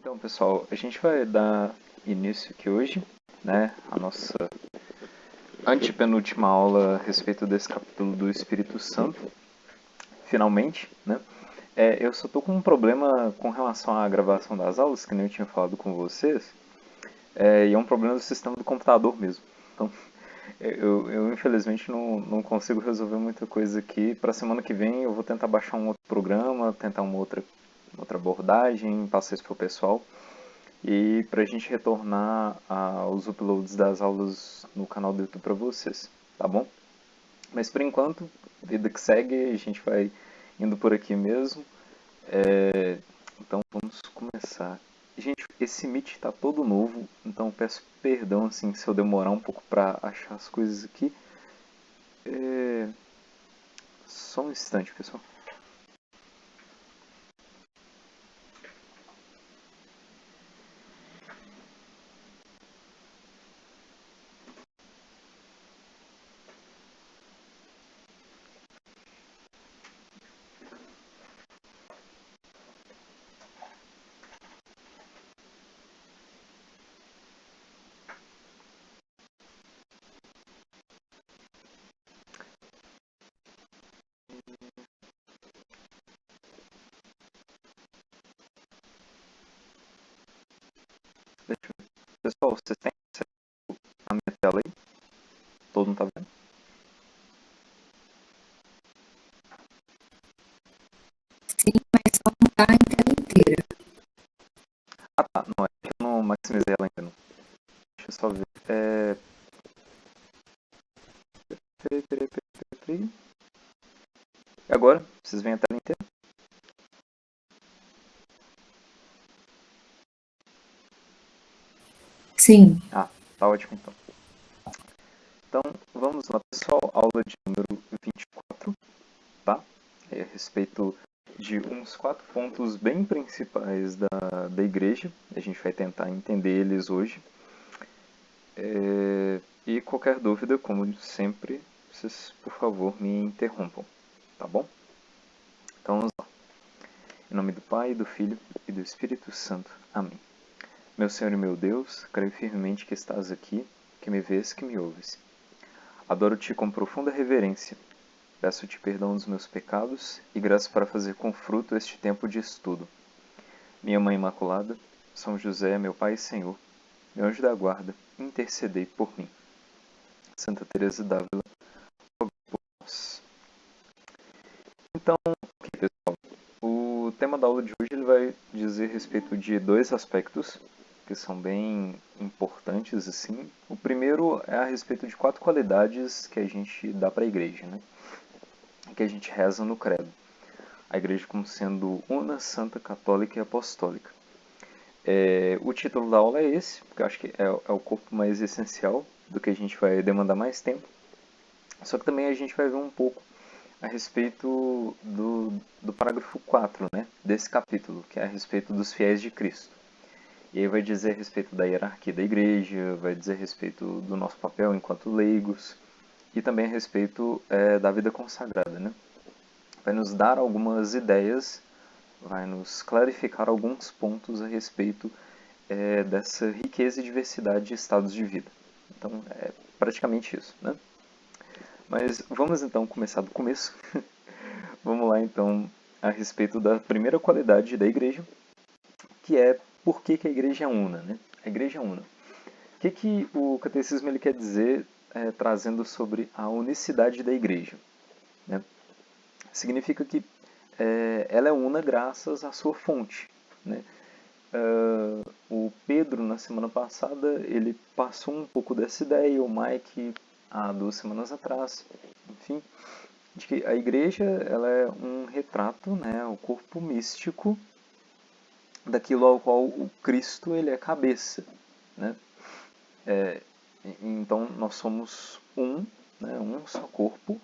Então, pessoal, a gente vai dar início aqui hoje, né, a nossa antepenúltima aula a respeito desse capítulo do Espírito Santo, finalmente, né. Eu só tô com um problema com relação à gravação das aulas, que nem eu tinha falado com vocês, e é um problema do sistema do computador mesmo. Então, eu infelizmente não consigo resolver muita coisa aqui. Para a semana que vem eu vou tentar baixar um outro programa, tentar uma outra abordagem, passar isso pro pessoal. E para a gente retornar aos uploads das aulas no canal do YouTube para vocês, tá bom? Mas por enquanto, vida que segue, a gente vai indo por aqui mesmo. Então vamos começar. Gente, esse Meet está todo novo, então peço perdão assim se eu demorar um pouco para achar as coisas aqui. Só um instante, pessoal. Deixa eu ver. Pessoal, vocês têm a minha tela aí? Todo mundo tá vendo? Sim, mas só não tá em tela inteira. Ah tá, não, é que eu não maximizei ela ainda não. Deixa eu só ver. Peraí. E agora? Vocês veem a tela inteira? Sim, Ah, tá ótimo então. Então, vamos lá pessoal, aula de número 24, tá? É a respeito de uns 4 pontos bem principais da igreja. A gente vai tentar entender eles hoje. E qualquer dúvida, como sempre, vocês, por favor, me interrompam, tá bom? Então, vamos lá. Em nome do Pai, do Filho e do Espírito Santo. Amém. Meu Senhor e meu Deus, creio firmemente que estás aqui, que me vês, que me ouves. Adoro-te com profunda reverência. Peço-te perdão dos meus pecados e graça para fazer com fruto este tempo de estudo. Minha Mãe Imaculada, São José, meu Pai e Senhor, meu anjo da guarda, intercedei por mim. Santa Teresa d'Ávila, rogai por nós. Então, ok, pessoal. O tema da aula de hoje ele vai dizer respeito de 2 aspectos que são bem importantes assim. O primeiro é a respeito de 4 qualidades que a gente dá para a igreja, né? Que a gente reza no credo. A igreja como sendo una, santa, católica e apostólica. O título da aula é esse, porque eu acho que é o corpo mais essencial do que a gente vai demandar mais tempo. Só que também a gente vai ver um pouco a respeito do parágrafo 4, né, desse capítulo, que é a respeito dos fiéis de Cristo. E aí vai dizer a respeito da hierarquia da igreja, vai dizer a respeito do nosso papel enquanto leigos, e também a respeito da vida consagrada, né? Vai nos dar algumas ideias, vai nos clarificar alguns pontos a respeito dessa riqueza e diversidade de estados de vida. Então, é praticamente isso, né? Mas vamos então começar do começo. Vamos lá então a respeito da primeira qualidade da igreja, que é por que a igreja é una, né? A igreja é una. O que o catecismo ele quer dizer trazendo sobre a unicidade da igreja, né? Significa que ela é una graças à sua fonte, né? O Pedro, na semana passada, ele passou um pouco dessa ideia, o Mike, há 2 semanas atrás, enfim, de que a igreja ela é um retrato, né, o corpo místico daquilo ao qual o Cristo ele é cabeça, né? Então nós somos né, um só corpo,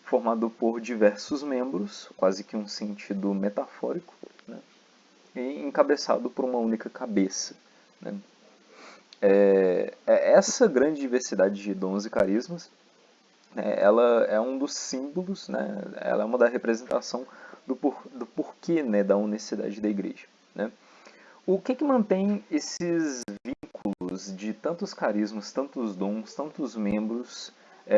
formado por diversos membros, quase que um sentido metafórico, né? E encabeçado por uma única cabeça, né? Essa grande diversidade de dons e carismas, né, ela é um dos símbolos, né? Ela é uma da representação do porquê, né, da unicidade da igreja, né? O que mantém esses vínculos de tantos carismas, tantos dons, tantos membros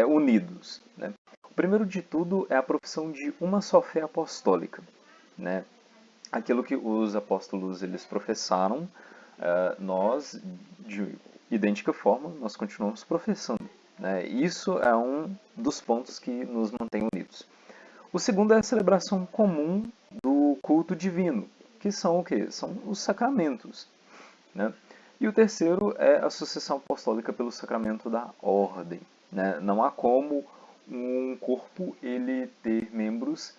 unidos, né? O primeiro de tudo é a profissão de uma só fé apostólica, né? Aquilo que os apóstolos eles professaram, nós, de idêntica forma, nós continuamos professando, né? Isso é um dos pontos que nos mantém unidos. O segundo é a celebração comum do culto divino, que são o quê? São os sacramentos, né? E o terceiro é a sucessão apostólica pelo sacramento da ordem, né? Não há como um corpo ele ter membros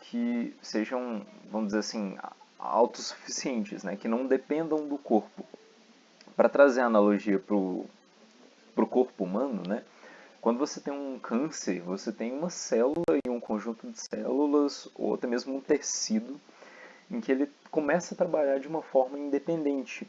que sejam, vamos dizer assim, autossuficientes, né? Que não dependam do corpo. Para trazer a analogia para o corpo humano, né? Quando você tem um câncer, você tem uma célula e um conjunto de células, ou até mesmo um tecido, em que ele começa a trabalhar de uma forma independente.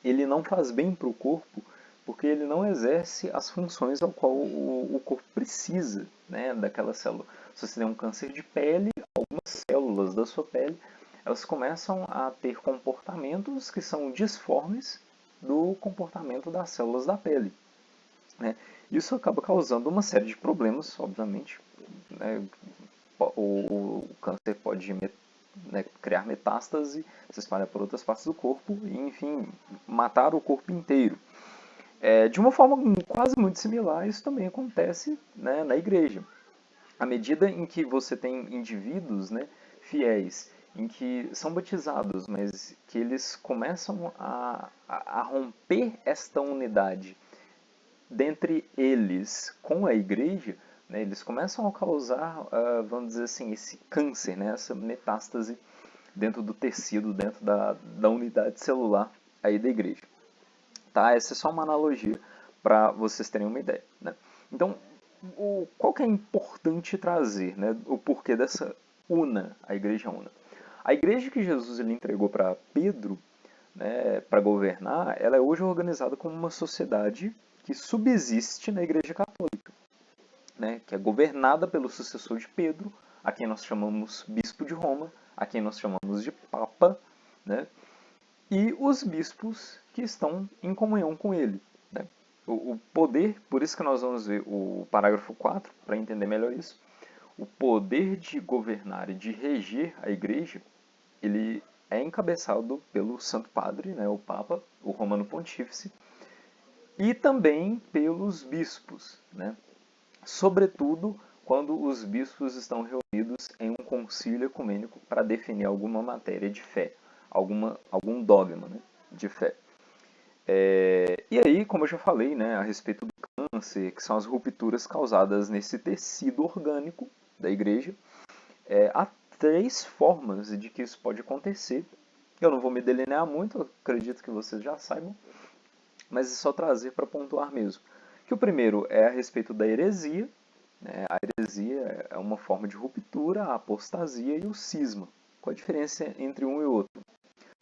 Ele não faz bem para o corpo, porque ele não exerce as funções ao qual o corpo precisa, né, daquela célula. Se você tem um câncer de pele, algumas células da sua pele, elas começam a ter comportamentos que são disformes do comportamento das células da pele, né? Isso acaba causando uma série de problemas, obviamente, né? O câncer pode, né, criar metástase, se espalhar por outras partes do corpo e, enfim, matar o corpo inteiro. De uma forma quase muito similar, isso também acontece, né, na igreja. À medida em que você tem indivíduos, né, fiéis, em que são batizados, mas que eles começam a romper esta unidade dentre eles com a igreja, né, eles começam a causar, vamos dizer assim, esse câncer, né, essa metástase dentro do tecido, dentro da unidade celular aí da igreja. Tá? Essa é só uma analogia para vocês terem uma ideia, né? Então, qual que é importante trazer, né, o porquê dessa a igreja una? A igreja que Jesus ele entregou para Pedro, né, para governar, ela é hoje organizada como uma sociedade que subsiste na Igreja Católica, né, que é governada pelo sucessor de Pedro, a quem nós chamamos bispo de Roma, a quem nós chamamos de Papa, né, e os bispos que estão em comunhão com ele, né. O poder, por isso que nós vamos ver o parágrafo 4, para entender melhor isso, o poder de governar e de reger a Igreja, ele é encabeçado pelo Santo Padre, né, o Papa, o Romano Pontífice, e também pelos bispos, né? Sobretudo quando os bispos estão reunidos em um concílio ecumênico para definir alguma matéria de fé, algum dogma, né, de fé. E aí, como eu já falei, né, a respeito do câncer, que são as rupturas causadas nesse tecido orgânico da igreja, há 3 formas de que isso pode acontecer. Eu não vou me delinear muito, acredito que vocês já saibam, mas é só trazer para pontuar mesmo. Que o primeiro é a respeito da heresia, né? A heresia é uma forma de ruptura, a apostasia e o cisma. Qual a diferença entre um e outro?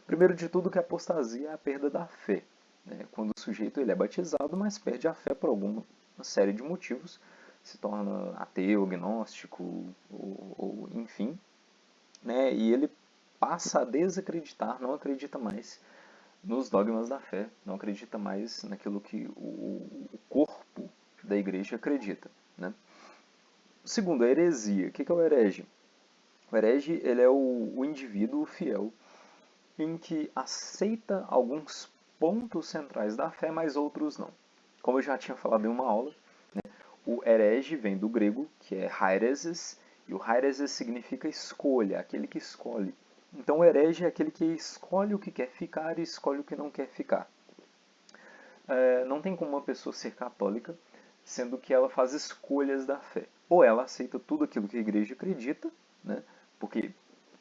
Primeiro de tudo, que a apostasia é a perda da fé, né? Quando o sujeito ele é batizado, mas perde a fé por alguma série de motivos, se torna ateu, agnóstico, ou enfim, né? E ele passa a desacreditar, não acredita mais nos dogmas da fé, não acredita mais naquilo que o corpo da igreja acredita, né? Segundo, a heresia. O que é o herege? O herege ele é o indivíduo fiel em que aceita alguns pontos centrais da fé, mas outros não. Como eu já tinha falado em uma aula, né, o herege vem do grego, que é haireses, e o haireses significa escolha, aquele que escolhe. Então o herege é aquele que escolhe o que quer ficar e escolhe o que não quer ficar. Não tem como uma pessoa ser católica, sendo que ela faz escolhas da fé. Ou ela aceita tudo aquilo que a igreja acredita, né? Porque,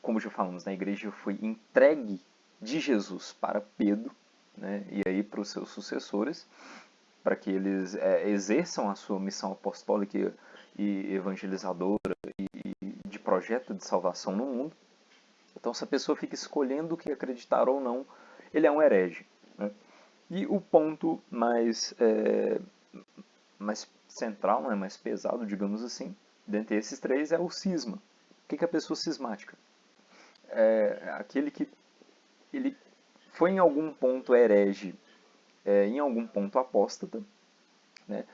como já falamos, a igreja foi entregue de Jesus para Pedro, né? E aí para os seus sucessores, para que eles exerçam a sua missão apostólica e evangelizadora e de projeto de salvação no mundo. Então, se a pessoa fica escolhendo o que acreditar ou não, ele é um herege, né? E o ponto mais central, né, mais pesado, digamos assim, dentre esses 3 é o cisma. O que é a pessoa cismática? É aquele que ele foi em algum ponto herege, em algum ponto apóstata, né?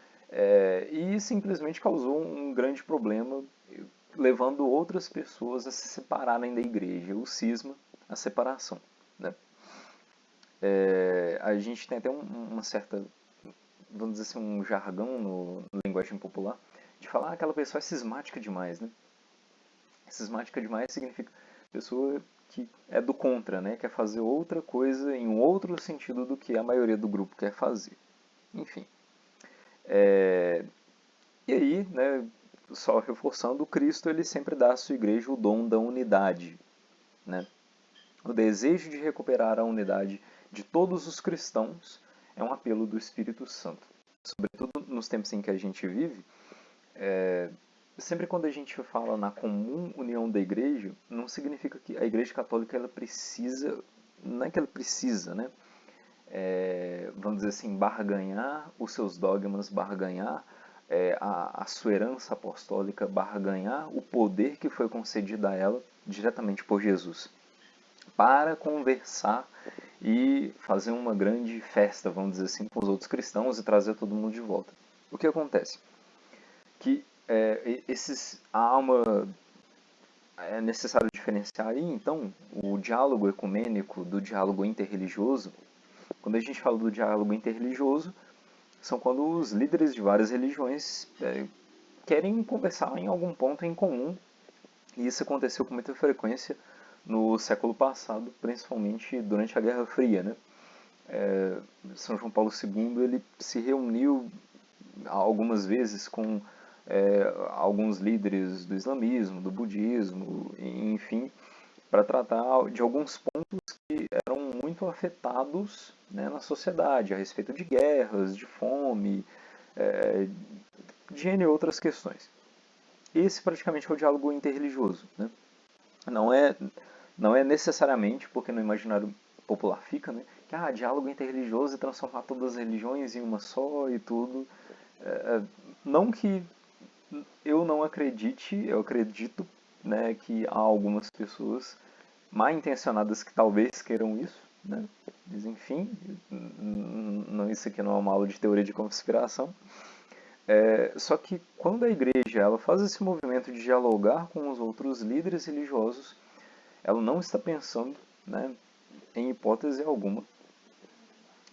E simplesmente causou um grande problema, levando outras pessoas a se separarem da igreja, o cisma, a separação, né? A gente tem até uma certa, vamos dizer assim, um jargão no linguagem popular, de falar que aquela pessoa é cismática demais, né? Cismática demais significa pessoa que é do contra, né? Quer fazer outra coisa em um outro sentido do que a maioria do grupo quer fazer. Enfim. E aí, né, só reforçando, o Cristo ele sempre dá à sua igreja o dom da unidade, né? O desejo de recuperar a unidade de todos os cristãos é um apelo do Espírito Santo. Sobretudo nos tempos em que a gente vive, sempre quando a gente fala na comum união da igreja, não significa que a igreja católica ela precisa, não é que ela precisa, né? Vamos dizer assim, barganhar os seus dogmas, barganhar a sua herança apostólica, barganhar o poder que foi concedido a ela diretamente por Jesus, para conversar e fazer uma grande festa, vamos dizer assim, com os outros cristãos e trazer todo mundo de volta. O que acontece? Que há uma é necessário diferenciar aí, então, o diálogo ecumênico do diálogo interreligioso. Quando a gente fala do diálogo interreligioso, são quando os líderes de várias religiões querem conversar em algum ponto em comum, e isso aconteceu com muita frequência no século passado, principalmente durante a Guerra Fria, né? São João Paulo II ele se reuniu algumas vezes com alguns líderes do islamismo, do budismo, enfim, para tratar de alguns pontos que eram muito afetados, né, na sociedade, a respeito de guerras, de fome, de N outras questões. Esse praticamente é o diálogo interreligioso, né? Não é, não é necessariamente, porque no imaginário popular fica, né, que diálogo interreligioso é transformar todas as religiões em uma só e tudo. Não que eu não acredite, eu acredito, né, que há algumas pessoas mal intencionadas que talvez queiram isso, né? Mas enfim, isso aqui não é uma aula de teoria de conspiração. Só que quando a igreja ela faz esse movimento de dialogar com os outros líderes religiosos, ela não está pensando, né, em hipótese alguma,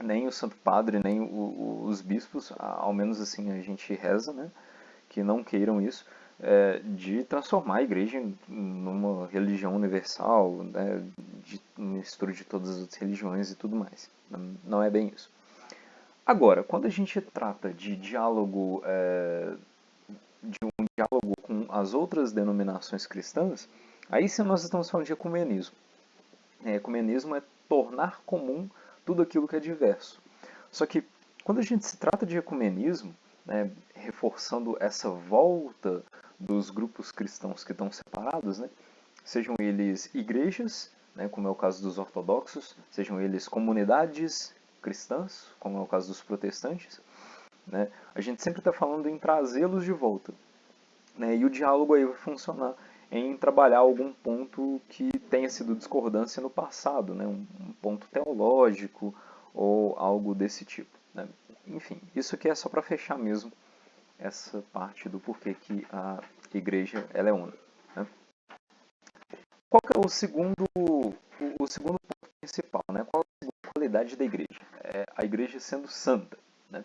nem o Santo Padre, nem os bispos, ao menos assim a gente reza, né, que não queiram isso, de transformar a igreja numa religião universal, né, de mistura de todas as outras religiões e tudo mais. Não é bem isso. Agora, quando a gente trata de diálogo, com as outras denominações cristãs, aí sim nós estamos falando de ecumenismo. Ecumenismo é tornar comum tudo aquilo que é diverso. Só que quando a gente se trata de ecumenismo, né, reforçando essa volta dos grupos cristãos que estão separados, né, sejam eles igrejas, né, como é o caso dos ortodoxos, sejam eles comunidades cristãs, como é o caso dos protestantes, né, a gente sempre está falando em trazê-los de volta. Né, e o diálogo aí vai funcionar em trabalhar algum ponto que tenha sido discordância no passado, né, um ponto teológico ou algo desse tipo. Né. Enfim, isso aqui é só para fechar mesmo essa parte do porquê que a igreja ela é una. Né. Qual que é o segundo ponto principal? Né? Qual é a segunda qualidade da igreja? A igreja sendo santa. Né.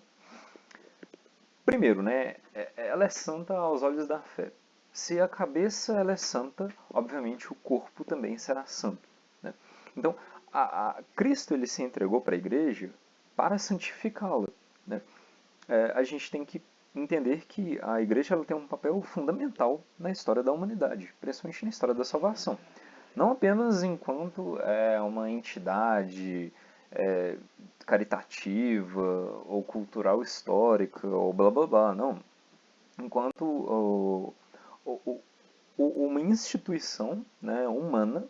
Primeiro, né, ela é santa aos olhos da fé. Se a cabeça ela é santa, obviamente o corpo também será santo. Né? Então, Cristo ele se entregou para a igreja para santificá-la. Né? A gente tem que entender que a igreja ela tem um papel fundamental na história da humanidade, principalmente na história da salvação. Não apenas enquanto uma entidade caritativa ou cultural histórica ou blá blá blá, não. Enquanto uma instituição, né, humana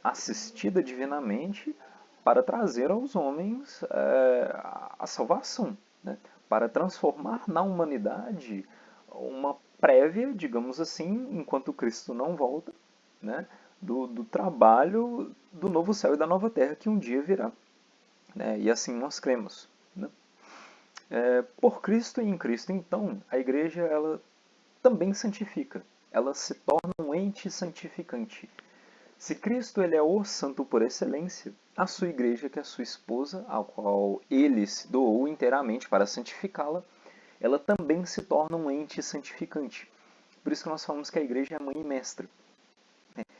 assistida divinamente para trazer aos homens a salvação, né, para transformar na humanidade uma prévia, digamos assim, enquanto Cristo não volta, né, do trabalho do novo céu e da nova terra que um dia virá, né? E assim nós cremos, né? Por Cristo e em Cristo, então, a igreja ela também santifica. Ela se torna um ente santificante. Se Cristo ele é o santo por excelência, a sua igreja, que é a sua esposa, a qual ele se doou inteiramente para santificá-la, ela também se torna um ente santificante. Por isso que nós falamos que a igreja é mãe e mestra.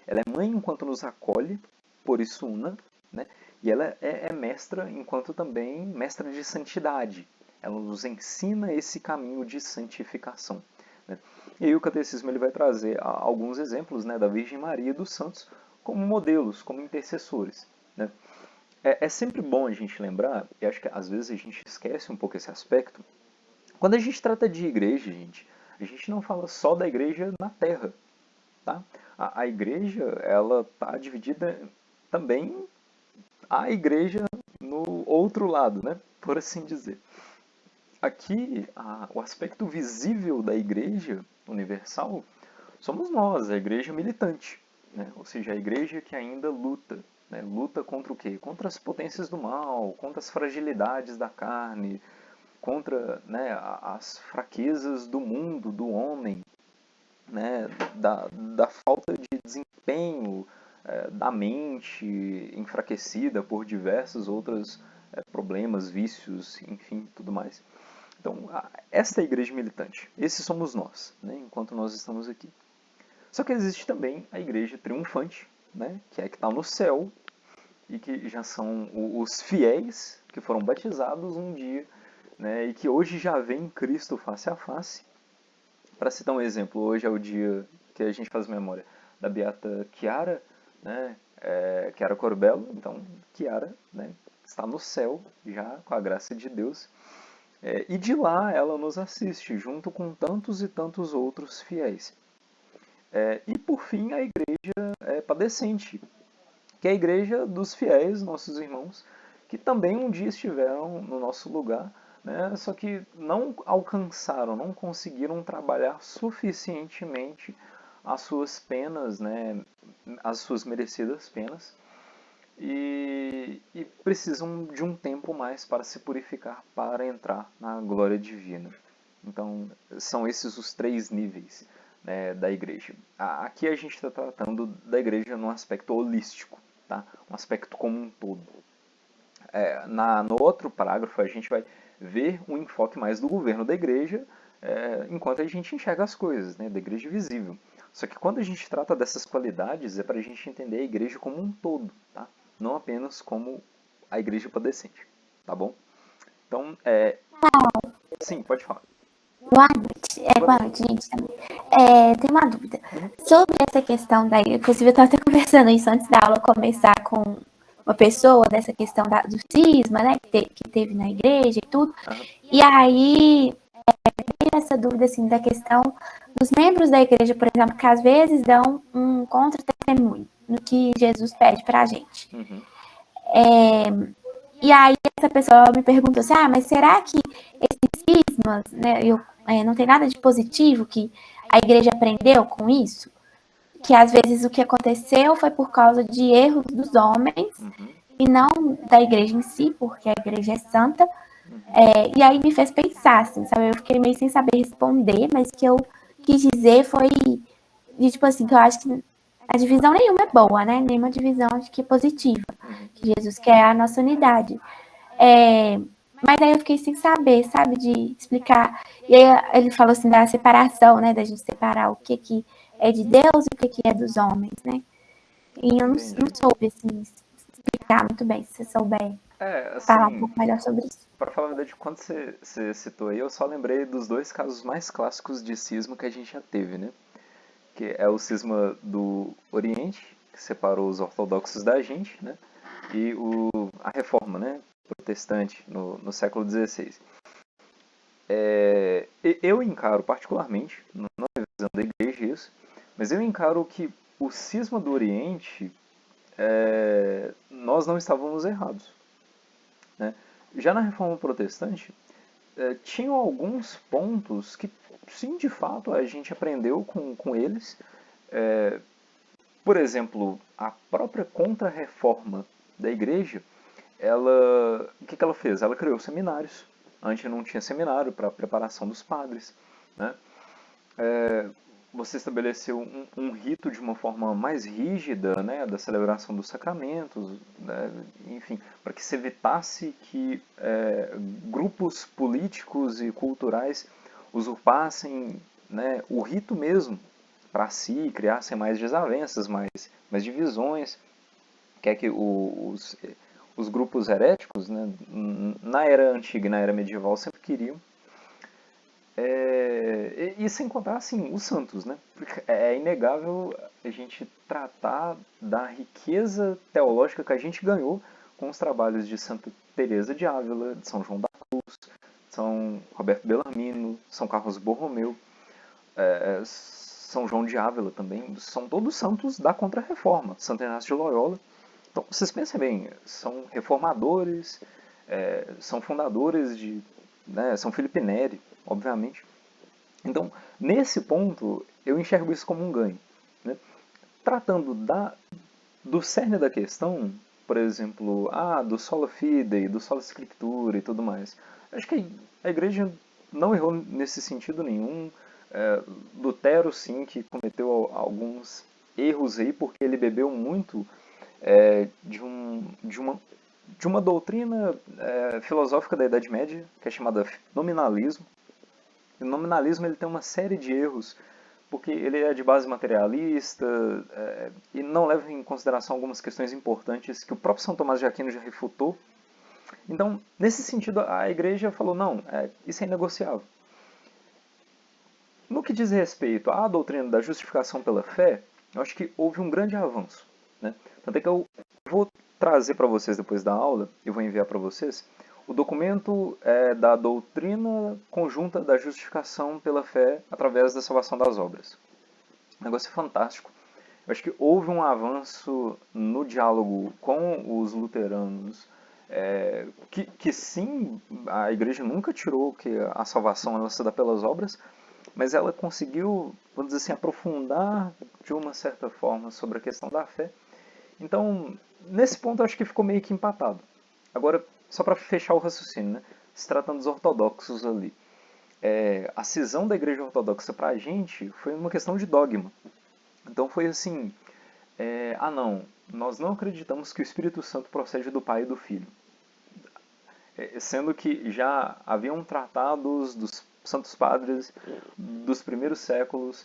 Ela é mãe enquanto nos acolhe, por isso una, né? E ela é mestra enquanto também mestra de santidade. Ela nos ensina esse caminho de santificação, né? E aí o catecismo ele vai trazer alguns exemplos, né, da Virgem Maria e dos santos como modelos, como intercessores, né? É sempre bom a gente lembrar, e acho que às vezes a gente esquece um pouco esse aspecto, quando a gente trata de igreja, a gente não fala só da igreja na terra, tá? A igreja, ela está dividida também a igreja no outro lado, né? Por assim dizer. Aqui, o aspecto visível da igreja universal somos nós, a igreja militante, né? Ou seja, a igreja que ainda luta, né? Luta contra o quê? Contra as potências do mal, contra as fragilidades da carne, contra, né, as fraquezas do mundo, do homem, né, da falta de desempenho da mente enfraquecida por diversos outros problemas, vícios, enfim, tudo mais. Então, esta é a igreja militante. Esses somos nós, né, enquanto nós estamos aqui. Só que existe também a igreja triunfante, né, que é a que está no céu e que já são os fiéis que foram batizados um dia, né, e que hoje já veem Cristo face a face. Para citar um exemplo, hoje é o dia que a gente faz memória da beata Chiara, né, Chiara Corbello. Então, Chiara, né, está no céu já com a graça de Deus. E de lá ela nos assiste, junto com tantos e tantos outros fiéis. E por fim, a igreja padecente, que é a igreja dos fiéis, nossos irmãos, que também um dia estiveram no nosso lugar, né, só que não alcançaram, não conseguiram trabalhar suficientemente as suas penas, né, as suas merecidas penas, e precisam de um tempo mais para se purificar, para entrar na glória divina. Então, são esses os três níveis, né, da igreja. Aqui a gente está tratando da igreja num aspecto holístico, tá? Um aspecto como um todo. No outro parágrafo, a gente vai ver um enfoque mais do governo da igreja, enquanto a gente enxerga as coisas, né, da igreja visível. Só que quando a gente trata dessas qualidades, é para a gente entender a igreja como um todo, tá? Não apenas como a igreja padecente, tá bom? Então, sim, pode falar. Boa noite, gente, também. Tem uma dúvida. Sobre essa questão da... Inclusive, eu estava até conversando isso antes da aula começar com uma pessoa, dessa questão do cisma, né, que teve na igreja e tudo. Aham. E aí, tem essa dúvida, assim, da questão dos membros da igreja, por exemplo, que às vezes dão um contra-testemunho no que Jesus pede pra gente. Uhum. E aí essa pessoa me perguntou assim, mas será que esses cismas, né, não tem nada de positivo que a igreja aprendeu com isso? Que às vezes o que aconteceu foi por causa de erros dos homens Uhum. e não da igreja em si, porque a igreja é santa. Uhum. E aí me fez pensar, assim, sabe? Eu fiquei meio sem saber responder, mas o que eu quis dizer foi, de, tipo assim, que eu acho que a divisão nenhuma é boa, né? Nenhuma divisão acho que é positiva. Uhum. Que Jesus quer a nossa unidade. Mas aí eu fiquei sem saber, sabe, de explicar. E aí ele falou assim da separação, né? Da gente separar o que é de Deus e o que é dos homens, né? E eu não soube, assim, explicar muito bem, se você souber falar um Assim, pouco melhor sobre isso. para falar a verdade, quando você citou aí, eu só lembrei dos dois casos mais clássicos de cisma que a gente já teve, né? Que é o cisma do Oriente, que separou os ortodoxos da gente, né? E a reforma, né, protestante no século XVI. Eu encaro particularmente, não é visão da igreja isso, mas eu encaro que o cisma do Oriente, nós não estávamos errados, né? Já na reforma protestante, tinham alguns pontos que, sim, de fato, a gente aprendeu com eles, por exemplo, a própria contra-reforma da igreja, o que ela fez? Ela criou seminários. Antes não tinha seminário para a preparação dos padres, né? Você estabeleceu um rito de uma forma mais rígida, né, da celebração dos sacramentos, né, enfim, para que se evitasse que grupos políticos e culturais usurpassem, né, o rito mesmo para si, criassem mais desavenças, mais divisões, que é que os grupos heréticos, né, na era antiga e na era medieval sempre queriam. E sem contar, assim, os santos, né? Porque é inegável a gente tratar da riqueza teológica que a gente ganhou com os trabalhos de Santa Teresa de Ávila, de São João da Cruz, São Roberto Bellarmino, São Carlos Borromeu, São João de Ávila também. São todos santos da Contra-Reforma. Santo Inácio de Loyola. Então, vocês pensem bem, são reformadores, são fundadores de... né, São Felipe Neri, obviamente. Então, nesse ponto, eu enxergo isso como um ganho, né? Tratando do cerne da questão, por exemplo, do sola fide, do sola scriptura e tudo mais, acho que a igreja não errou nesse sentido nenhum. Lutero, sim, que cometeu alguns erros aí, porque ele bebeu muito de uma doutrina filosófica da Idade Média, que é chamada nominalismo. O nominalismo ele tem uma série de erros, porque ele é de base materialista e não leva em consideração algumas questões importantes que o próprio São Tomás de Aquino já refutou. Então, nesse sentido, a igreja falou, não, isso é inegociável. No que diz respeito à doutrina da justificação pela fé, eu acho que houve um grande avanço, né? Tanto é que eu vou trazer para vocês depois da aula, e vou enviar para vocês, o documento da doutrina conjunta da justificação pela fé através da salvação das obras. Um negócio fantástico. Eu acho que houve um avanço no diálogo com os luteranos, que sim, a igreja nunca tirou que a salvação ela se dá pelas obras, mas ela conseguiu, vamos dizer assim, aprofundar de uma certa forma sobre a questão da fé. Então, nesse ponto eu acho que ficou meio que empatado. Agora, só para fechar o raciocínio, né? Se tratando dos ortodoxos ali, a cisão da igreja ortodoxa para a gente foi uma questão de dogma. Então foi assim, não, nós não acreditamos que o Espírito Santo procede do Pai e do Filho. Sendo que já haviam tratados dos santos padres dos primeiros séculos,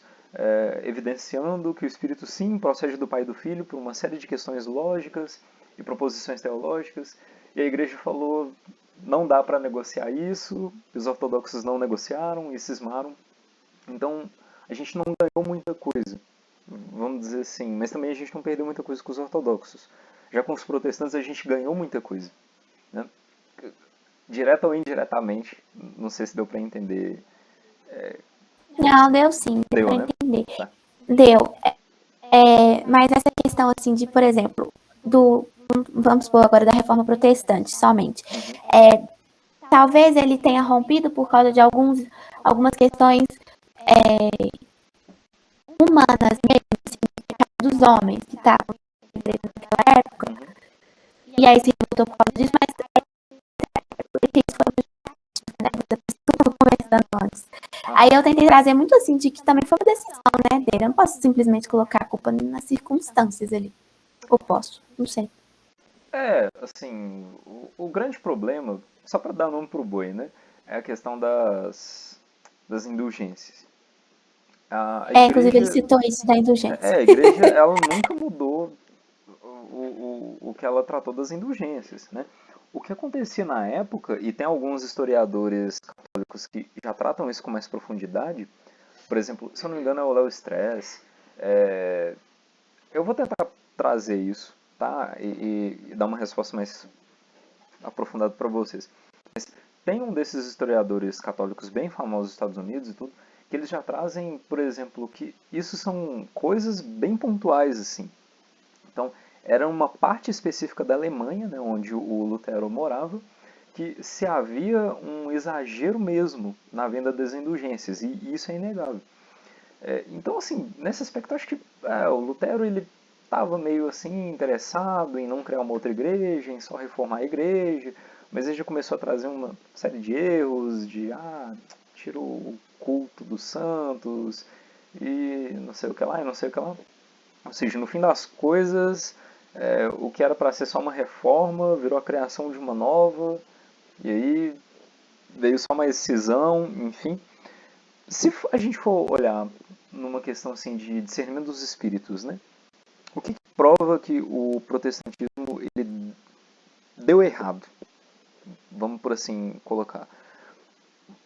evidenciando que o Espírito sim procede do Pai e do Filho por uma série de questões lógicas e proposições teológicas, e a igreja falou, não dá para negociar isso, os ortodoxos não negociaram e cismaram, então a gente não ganhou muita coisa, vamos dizer assim, mas também a gente não perdeu muita coisa com os ortodoxos. Já com os protestantes a gente ganhou muita coisa, né? Direta ou indiretamente, não sei se deu para entender. Não, deu sim, deu para né? entender. Tá. Deu. Mas essa questão, assim, de, por exemplo, vamos supor agora da reforma protestante somente. Talvez ele tenha rompido por causa de algumas questões humanas mesmo, assim, dos homens que estavam naquela época. E aí se revoltou por causa disso, mas isso foi muito conversando antes. Aí eu tentei trazer muito assim, de que também foi uma decisão, né, dele. Eu não posso simplesmente colocar a culpa nas circunstâncias ali. Ou posso, não sei. Assim, o grande problema, só para dar nome pro boi, né, é a questão das indulgências. Inclusive ele citou isso da indulgência. A igreja, ela nunca mudou o que ela tratou das indulgências, né? O que acontecia na época, e tem alguns historiadores católicos que já tratam isso com mais profundidade, por exemplo, se eu não me engano é o Léo Stress, eu vou tentar trazer isso, tá? E dar uma resposta mais aprofundada para vocês. Mas tem um desses historiadores católicos bem famosos nos Estados Unidos e tudo, que eles já trazem, por exemplo, que isso são coisas bem pontuais, assim. Então, era uma parte específica da Alemanha, né, onde o Lutero morava, que se havia um exagero mesmo na venda das indulgências, e isso é inegável. Então, assim, nesse aspecto, eu acho que o Lutero ele estava meio assim interessado em não criar uma outra igreja, em só reformar a igreja, mas ele já começou a trazer uma série de erros, tirou o culto dos santos, e não sei o que lá, e não sei o que lá. Ou seja, no fim das coisas, o que era para ser só uma reforma virou a criação de uma nova, e aí veio só mais cisão, enfim. Se a gente for olhar numa questão assim de discernimento dos espíritos, né? O que prova que o protestantismo ele deu errado? Vamos por assim colocar.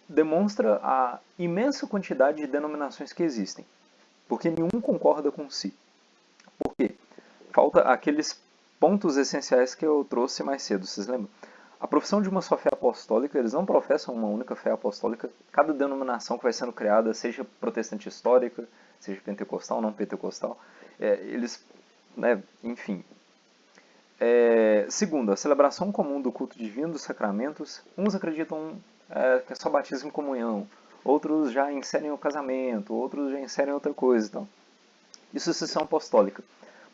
Demonstra a imensa quantidade de denominações que existem, porque nenhum concorda com si. Por quê? Falta aqueles pontos essenciais que eu trouxe mais cedo, vocês lembram? A profissão de uma só fé apostólica, eles não professam uma única fé apostólica. Cada denominação que vai sendo criada, seja protestante histórica, seja pentecostal, não pentecostal, eles, né, enfim. Segundo, a celebração comum do culto divino dos sacramentos. Uns acreditam que é só batismo e comunhão, outros já inserem o casamento, outros já inserem outra coisa. Então, isso é sucessão apostólica.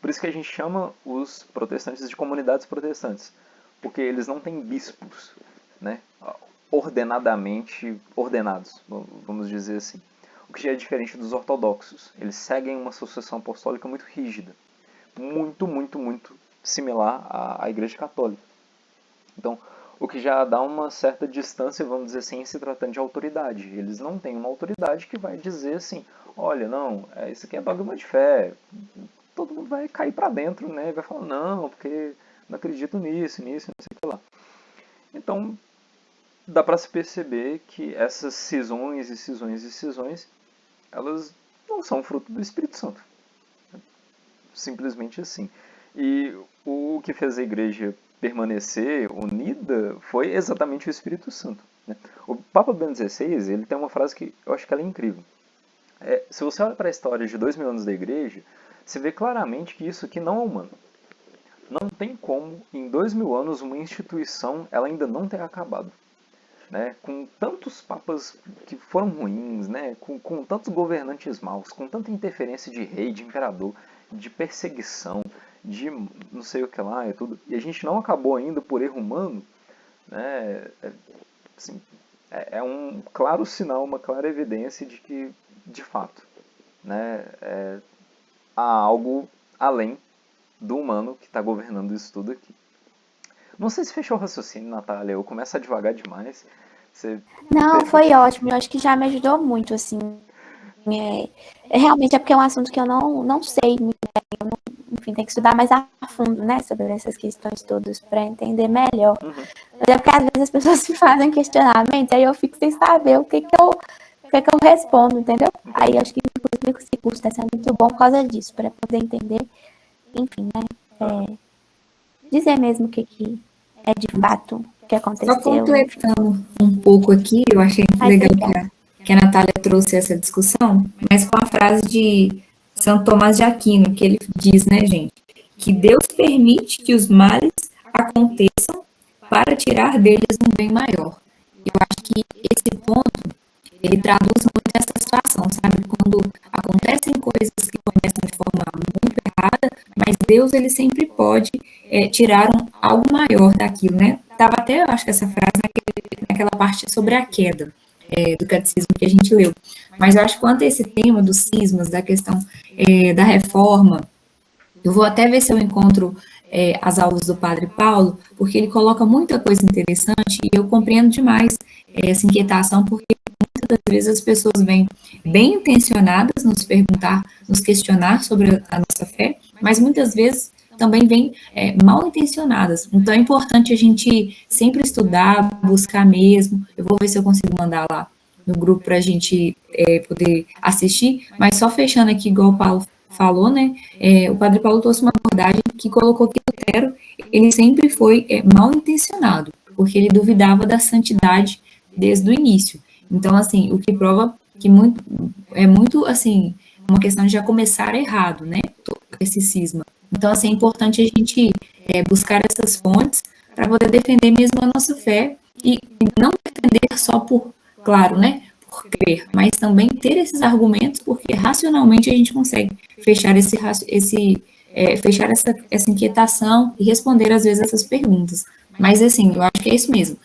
Por isso que a gente chama os protestantes de comunidades protestantes, porque eles não têm bispos, né, ordenadamente ordenados, vamos dizer assim. O que já é diferente dos ortodoxos. Eles seguem uma sucessão apostólica muito rígida, muito, muito, muito similar à Igreja Católica. Então, o que já dá uma certa distância, vamos dizer assim, se tratando de autoridade. Eles não têm uma autoridade que vai dizer assim, olha, não, isso aqui é dogma de fé. Todo mundo vai cair para dentro, né? E vai falar, não, porque não acredito nisso, não sei o que lá. Então, dá para se perceber que essas cisões e cisões e cisões, elas não são fruto do Espírito Santo. Simplesmente assim. E o que fez a igreja permanecer unida foi exatamente o Espírito Santo, né? O Papa Bento XVI, ele tem uma frase que eu acho que ela é incrível. Se você olha para a história de 2000 anos da igreja, você vê claramente que isso aqui não é humano. Não tem como, em 2000 anos, uma instituição ela ainda não ter acabado. Né? Com tantos papas que foram ruins, né? com tantos governantes maus, com tanta interferência de rei, de imperador, de perseguição, de não sei o que lá e tudo, e a gente não acabou ainda por erro humano, né? Assim, um claro sinal, uma clara evidência de que, de fato, né? Há algo além do humano que está governando isso tudo aqui. Não sei se fechou o raciocínio, Natália. Eu começo a devagar demais. Não, foi ótimo. Eu acho que já me ajudou muito, assim. Realmente é porque é um assunto que eu não sei muito bem. Eu não, enfim, tem que estudar mais a fundo, né? Sobre essas questões todas para entender melhor. É porque às vezes as pessoas me fazem questionamentos, aí eu fico sem saber o que eu respondo, entendeu? Aí eu acho que inclusive esse curso está sendo muito bom por causa disso, para poder entender, enfim, né? Dizer mesmo o que é de fato o que aconteceu. Só completando um pouco aqui, eu achei muito legal que a Natália trouxe essa discussão, mas com a frase de São Tomás de Aquino, que ele diz, né, gente, que Deus permite que os males aconteçam para tirar deles um bem maior. Eu acho que esse ponto, ele traduz muito essa situação, sabe? Quando acontecem coisas que começam de forma muito errada, mas Deus, ele sempre pode tirar algo maior daquilo, né? Tava até, eu acho que essa frase naquela parte sobre a queda do catecismo que a gente leu. Mas eu acho que quanto a esse tema dos cismas, da questão da reforma, eu vou até ver se eu encontro as aulas do Padre Paulo, porque ele coloca muita coisa interessante e eu compreendo demais essa inquietação, porque muitas das vezes as pessoas vêm bem intencionadas nos perguntar, nos questionar sobre a nossa fé, mas muitas vezes também vêm mal intencionadas. Então é importante a gente sempre estudar, buscar mesmo. Eu vou ver se eu consigo mandar lá no grupo para a gente poder assistir, mas só fechando aqui, igual o Paulo falou, né? O Padre Paulo trouxe uma abordagem que colocou que Lutero, ele sempre foi mal intencionado, porque ele duvidava da santidade desde o início. Então, assim, o que prova que é muito, assim, uma questão de já começar errado, né? Esse cisma. Então, assim, é importante a gente buscar essas fontes para poder defender mesmo a nossa fé e não defender só por, claro, né? Por crer, mas também ter esses argumentos, porque racionalmente a gente consegue fechar esse fechar essa inquietação e responder, às vezes, essas perguntas. Mas, assim, eu acho que é isso mesmo.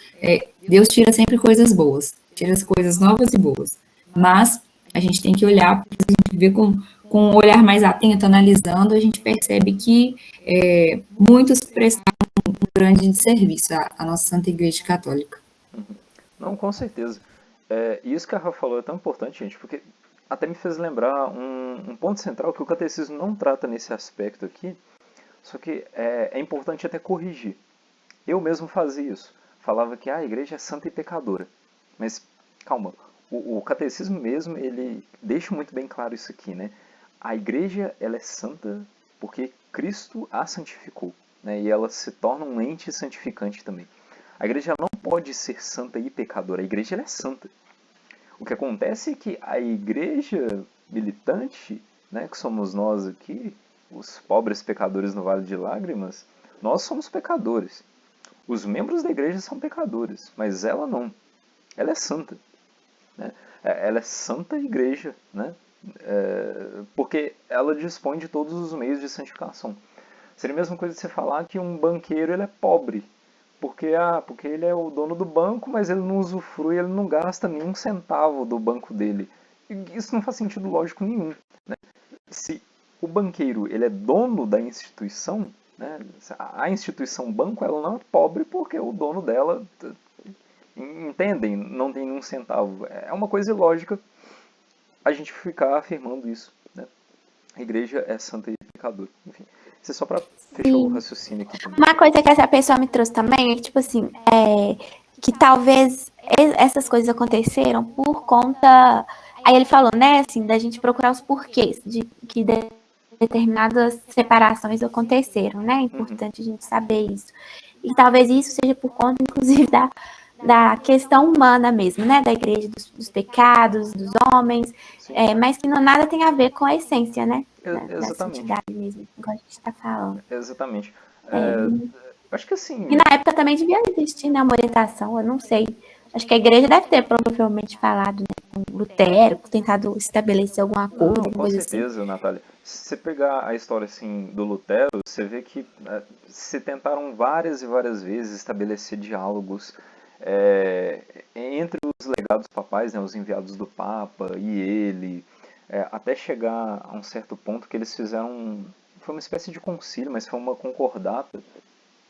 Deus tira sempre coisas boas, tira as coisas novas e boas. Mas a gente tem que olhar, a gente vê com um olhar mais atento, analisando, a gente percebe que muitos prestaram um grande serviço à nossa Santa Igreja Católica. Não, com certeza. Isso que a Rafa falou é tão importante, gente, porque até me fez lembrar um ponto central que o catecismo não trata nesse aspecto aqui, só que é importante até corrigir. Eu mesmo fazia isso. Falava que a igreja é santa e pecadora. Mas, calma, o catecismo mesmo, ele deixa muito bem claro isso aqui, né? A igreja, ela é santa porque Cristo a santificou, né? E ela se torna um ente santificante também. A igreja não pode ser santa e pecadora. A igreja, ela é santa. O que acontece é que a igreja militante, né, que somos nós aqui, os pobres pecadores no Vale de Lágrimas, nós somos pecadores. Os membros da igreja são pecadores, mas ela não. Ela é santa. Né? Ela é santa igreja, né? Porque ela dispõe de todos os meios de santificação. Seria a mesma coisa de você falar que um banqueiro ele é pobre. Porque ele é o dono do banco, mas ele não usufrui, ele não gasta nenhum centavo do banco dele. Isso não faz sentido lógico nenhum. Né? Se o banqueiro ele é dono da instituição, né, a instituição banco ela não é pobre porque o dono dela, entendem, não tem nenhum centavo. É uma coisa ilógica a gente ficar afirmando isso. Né? A igreja é santa e pecadora. Enfim, isso é só para fechar o raciocínio aqui também. Uma coisa que essa pessoa me trouxe também é que, tipo assim, que talvez essas coisas aconteceram por conta. Aí ele falou, né, assim, da gente procurar os porquês de que determinadas separações aconteceram, né? É importante a gente saber isso. E talvez isso seja por conta, inclusive, da questão humana mesmo, né? Da igreja, dos pecados, dos homens, mas que não nada tem a ver com a essência, né? Da santidade mesmo, como a gente está falando. Exatamente. Acho que assim... E na época também devia existir, né, uma orientação, eu não sei. Acho que a igreja deve ter provavelmente falado, né, com Lutero, tentado estabelecer algum acordo, alguma coisa assim. Com certeza, Natália. Se você pegar a história assim, do Lutero, você vê que se tentaram várias e várias vezes estabelecer diálogos entre os legados papais, né, os enviados do Papa e ele, até chegar a um certo ponto que eles fizeram... Foi uma espécie de concílio, mas foi uma concordata.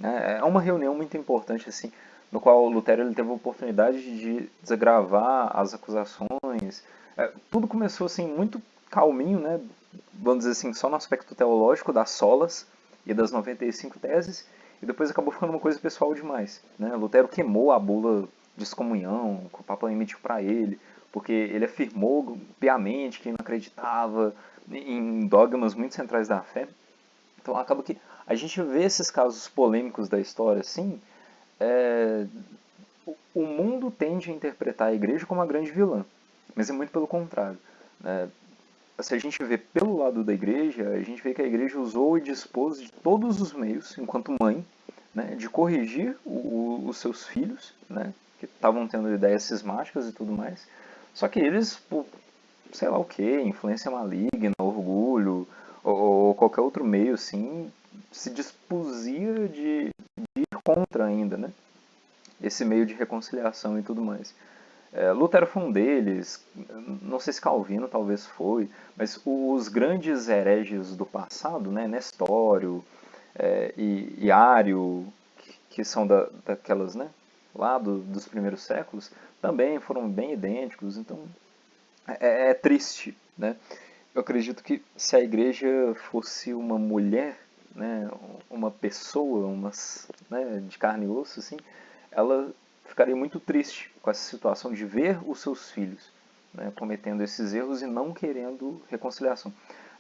É uma reunião muito importante, assim, no qual o Lutero ele teve a oportunidade de desagravar as acusações. Tudo começou assim muito calminho, né? Vamos dizer assim, só no aspecto teológico das solas e das 95 teses, e depois acabou ficando uma coisa pessoal demais. Né? Lutero queimou a bula de excomunhão que o Papa emitiu para ele, porque ele afirmou piamente que não acreditava em dogmas muito centrais da fé. Então acaba que a gente vê esses casos polêmicos da história, assim, o mundo tende a interpretar a igreja como uma grande vilã, mas é muito pelo contrário. Né? Se a gente vê pelo lado da igreja, a gente vê que a igreja usou e dispôs de todos os meios, enquanto mãe, né, de corrigir os seus filhos, né, que estavam tendo ideias cismáticas e tudo mais. Só que eles, por sei lá o que, influência maligna, orgulho, ou qualquer outro meio, assim, se dispusia de ir contra ainda, né? Esse meio de reconciliação e tudo mais. Lutero foi um deles, não sei se Calvino talvez foi, mas os grandes hereges do passado, né, Nestório e Ário, que são daquelas, né, lá dos primeiros séculos, também foram bem idênticos, então é triste, né? Eu acredito que se a igreja fosse uma mulher, né, uma pessoa, né, de carne e osso, assim, ela ficaria muito triste com essa situação de ver os seus filhos, né, cometendo esses erros e não querendo reconciliação.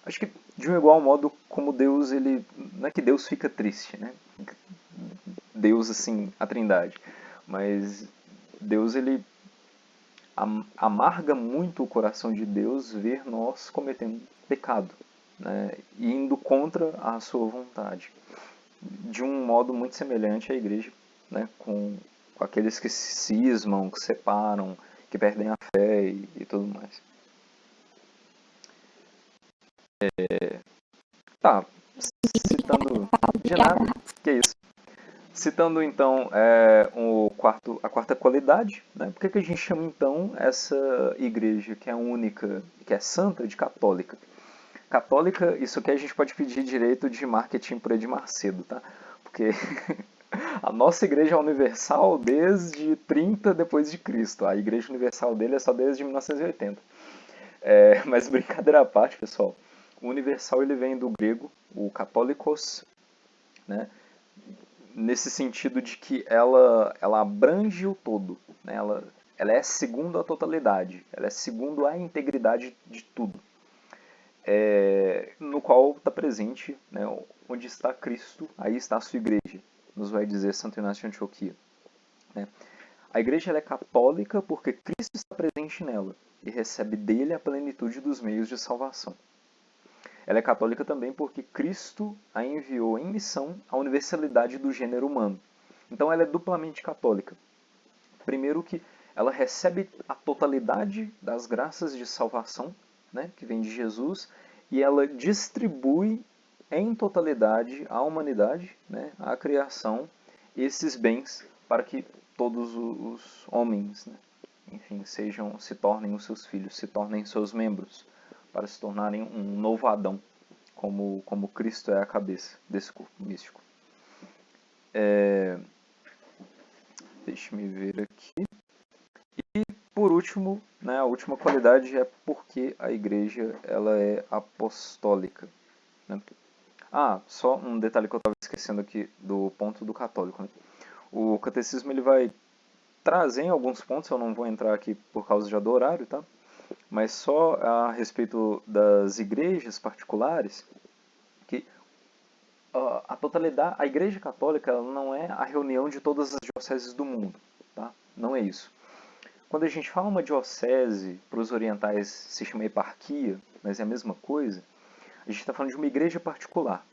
Acho que de um igual modo como Deus, ele não é que Deus fica triste, né? Deus assim, a Trindade, mas Deus ele amarga muito o coração de Deus ver nós cometendo pecado, né, e indo contra a sua vontade. De um modo muito semelhante à igreja, né, com aqueles que se cismam, que separam, que perdem a fé e tudo mais. Tá, citando... De nada, que isso. Citando então a quarta qualidade, né? Por que a gente chama então essa igreja que é única, que é santa, de católica? Católica, isso aqui a gente pode pedir direito de marketing por Edir Macedo, tá? Porque a nossa igreja é universal desde 30 depois de Cristo. A igreja universal dele é só desde 1980. Mas brincadeira à parte, pessoal. O universal ele vem do grego, o católicos, né? Nesse sentido de que ela abrange o todo, né? Ela é segundo a totalidade, ela é segundo a integridade de tudo, no qual está presente, né? Onde está Cristo, aí está a sua igreja, nos vai dizer Santo Inácio de Antioquia, né? A igreja ela é católica porque Cristo está presente nela e recebe dele a plenitude dos meios de salvação. Ela é católica também porque Cristo a enviou em missão à universalidade do gênero humano. Então ela é duplamente católica. Primeiro que ela recebe a totalidade das graças de salvação, né, que vem de Jesus, e ela distribui em totalidade à humanidade, né, à criação, esses bens para que todos os homens, né, enfim, se tornem os seus filhos, se tornem seus membros, para se tornarem um novo Adão, como Cristo é a cabeça desse corpo místico. Deixe-me ver aqui. E, por último, né, a última qualidade é porque a igreja ela é apostólica, né? Só um detalhe que eu estava esquecendo aqui do ponto do católico, né? O catecismo ele vai trazer em alguns pontos, eu não vou entrar aqui por causa já do horário, tá? Mas só a respeito das igrejas particulares, que a totalidade, a Igreja Católica ela não é a reunião de todas as dioceses do mundo, tá? Não é isso. Quando a gente fala uma diocese, para os orientais se chama eparquia, mas é a mesma coisa, a gente está falando de uma igreja particular.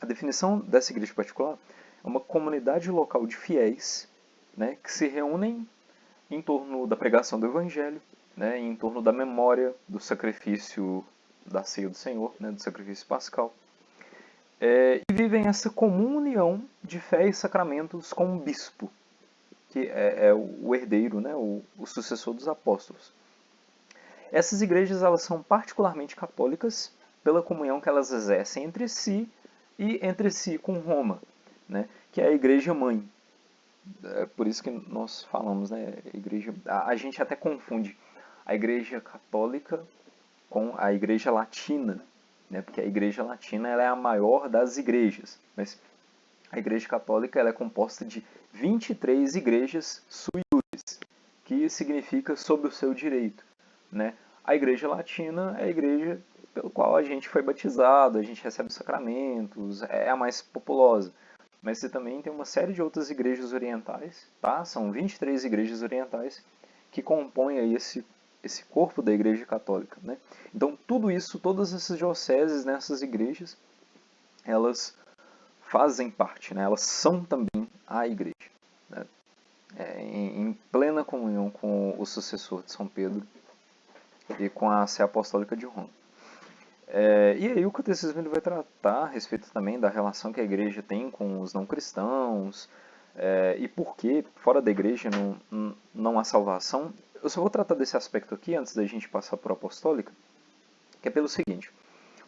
A definição dessa igreja particular é uma comunidade local de fiéis, né, que se reúnem em torno da pregação do Evangelho, né, em torno da memória do sacrifício da ceia do Senhor, né, do sacrifício pascal, e vivem essa comunhão de fé e sacramentos com um bispo, que é o herdeiro, né, o sucessor dos apóstolos. Essas igrejas elas são particularmente católicas pela comunhão que elas exercem entre si e entre si com Roma, né, que é a igreja mãe. É por isso que nós falamos, né, a gente até confunde a igreja católica com a igreja latina, né, porque a igreja latina ela é a maior das igrejas, mas a igreja católica ela é composta de 23 igrejas sui iuris, que significa sob o seu direito, né? A igreja latina é a igreja pelo qual a gente foi batizado, a gente recebe os sacramentos, é a mais populosa. Mas você também tem uma série de outras igrejas orientais, tá? São 23 igrejas orientais que compõem aí esse corpo da igreja católica, né? Então tudo isso, todas essas dioceses nessas igrejas, elas fazem parte, né? Elas são também a igreja, né? Em plena comunhão com o sucessor de São Pedro e com a Sé Apostólica de Roma. E aí o catecismo ele vai tratar a respeito também da relação que a igreja tem com os não cristãos, e por que fora da igreja não há salvação. Eu só vou tratar desse aspecto aqui antes da gente passar por apostólica, que é pelo seguinte: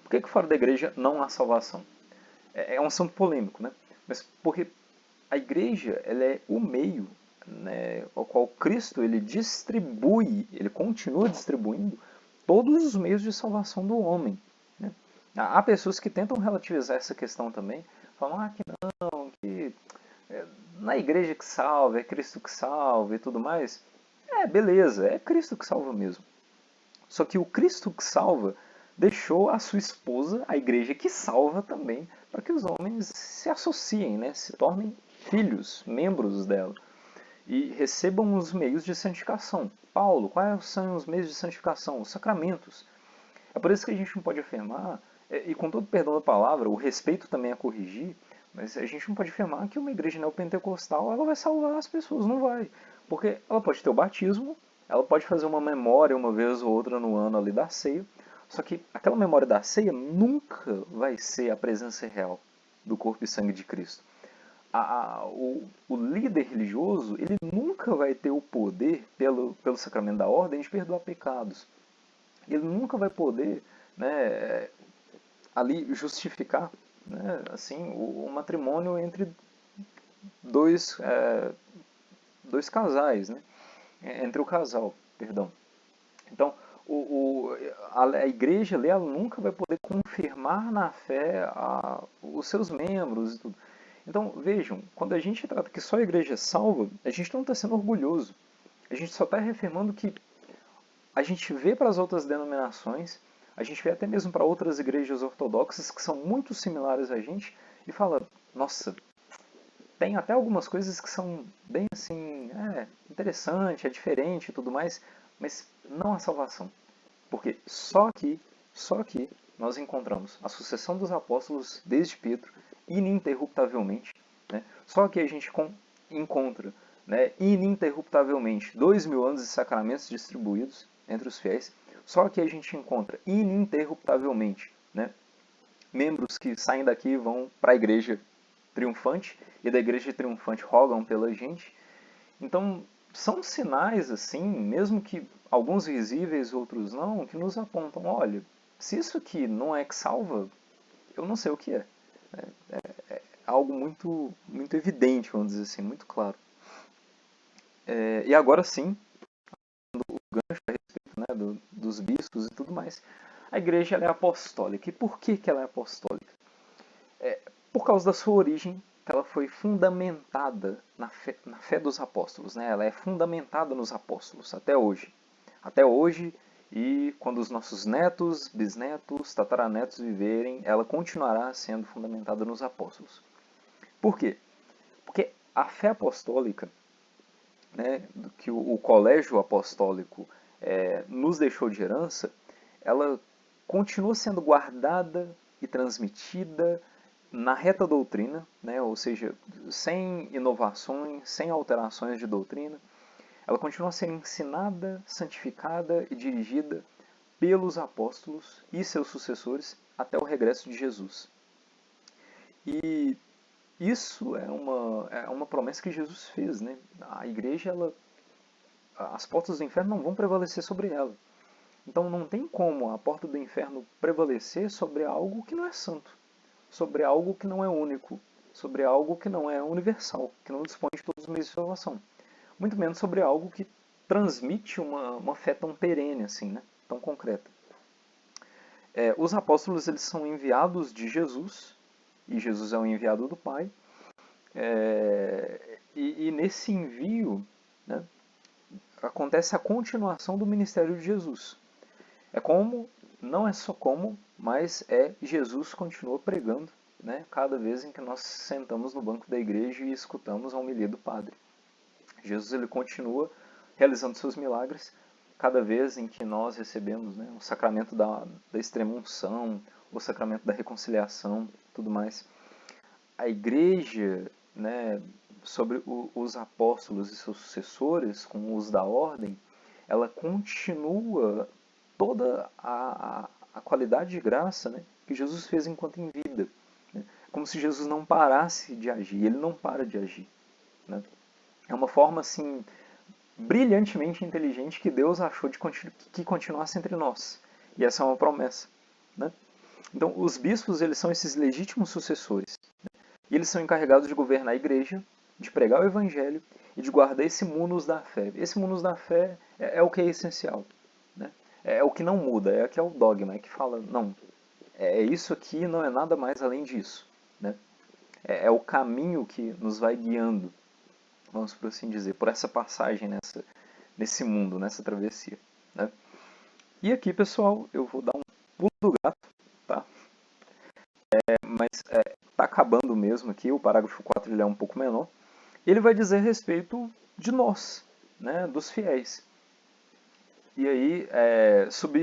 por que fora da igreja não há salvação? É um assunto polêmico, né? Mas porque a igreja ela é o meio, né, ao qual Cristo ele distribui, ele continua distribuindo todos os meios de salvação do homem, né? Há pessoas que tentam relativizar essa questão também, falam que não, que na igreja que salva, é Cristo que salva e tudo mais. Beleza, é Cristo que salva mesmo. Só que o Cristo que salva deixou a sua esposa, a igreja que salva também, para que os homens se associem, né, se tornem filhos, membros dela, e recebam os meios de santificação. Paulo, quais são os meios de santificação? Os sacramentos. É por isso que a gente não pode afirmar, e com todo perdão da palavra, o respeito também a corrigir, mas a gente não pode afirmar que uma igreja neopentecostal ela vai salvar as pessoas, não vai. Porque ela pode ter o batismo, ela pode fazer uma memória uma vez ou outra no ano ali da ceia, só que aquela memória da ceia nunca vai ser a presença real do corpo e sangue de Cristo. O líder religioso, ele nunca vai ter o poder, pelo sacramento da ordem, de perdoar pecados. Ele nunca vai poder, né, ali justificar, né, assim, o matrimônio entre dois casais, né, entre o casal, perdão. Então, a igreja ela nunca vai poder confirmar na fé os seus membros e tudo. Então, vejam, quando a gente trata que só a igreja é salva, a gente não está sendo orgulhoso. A gente só está reafirmando que a gente vê para as outras denominações, a gente vê até mesmo para outras igrejas ortodoxas que são muito similares a gente e fala, nossa, tem até algumas coisas que são bem assim, interessante, é diferente e tudo mais, mas não a salvação. Porque só aqui nós encontramos a sucessão dos apóstolos desde Pedro, ininterruptavelmente. Né? Só aqui a gente encontra, né, ininterruptavelmente 2000 anos de sacramentos distribuídos entre os fiéis. Só aqui a gente encontra ininterruptavelmente, né, membros que saem daqui e vão para a igreja triunfante, e da igreja triunfante rogam pela gente. Então, são sinais, assim, mesmo que alguns visíveis, outros não, que nos apontam, olha, se isso aqui não é que salva, eu não sei o que é. É algo muito, muito evidente, vamos dizer assim, muito claro. E agora sim, o gancho a respeito, né, dos bispos e tudo mais, a igreja ela é apostólica. E por que ela é apostólica? Por causa da sua origem, ela foi fundamentada na fé dos apóstolos. Né? Ela é fundamentada nos apóstolos até hoje. Até hoje, e quando os nossos netos, bisnetos, tataranetos viverem, ela continuará sendo fundamentada nos apóstolos. Por quê? Porque a fé apostólica, né, que o colégio apostólico nos deixou de herança, ela continua sendo guardada e transmitida na reta doutrina, né, ou seja, sem inovações, sem alterações de doutrina. Ela continua sendo ensinada, santificada e dirigida pelos apóstolos e seus sucessores até o regresso de Jesus. E isso é uma promessa que Jesus fez. Né? A igreja, as portas do inferno não vão prevalecer sobre ela. Então não tem como a porta do inferno prevalecer sobre algo que não é santo, sobre algo que não é único, sobre algo que não é universal, que não dispõe de todos os meios de salvação. Muito menos sobre algo que transmite uma fé tão perene, assim, né? Tão concreta. Os apóstolos eles são enviados de Jesus, e Jesus é o enviado do Pai, e nesse envio, né, acontece a continuação do ministério de Jesus. Não é só como, mas Jesus continua pregando, né, cada vez em que nós sentamos no banco da igreja e escutamos a homilia do Padre. Jesus ele continua realizando seus milagres cada vez em que nós recebemos, né, o sacramento da extrema-unção, o sacramento da reconciliação, tudo mais. A igreja, né, sobre os apóstolos e seus sucessores, com os da ordem, ela continua toda a qualidade de graça, né, que Jesus fez enquanto em vida. Né? Como se Jesus não parasse de agir, ele não para de agir. Né? É uma forma assim brilhantemente inteligente que Deus achou que continuasse entre nós. E essa é uma promessa. Né? Então, os bispos eles são esses legítimos sucessores. Né? E eles são encarregados de governar a igreja, de pregar o evangelho e de guardar esse munus da fé. Esse munus da fé é o que é essencial. Né? É o que não muda, é o que é o dogma, é que fala, não, isso aqui não é nada mais além disso. Né? É o caminho que nos vai guiando, vamos por assim dizer, por essa passagem nesse mundo, nessa travessia. Né? E aqui, pessoal, eu vou dar um pulo do gato, tá? Mas tá acabando mesmo aqui, o parágrafo 4 ele é um pouco menor. Ele vai dizer a respeito de nós, né, dos fiéis. E aí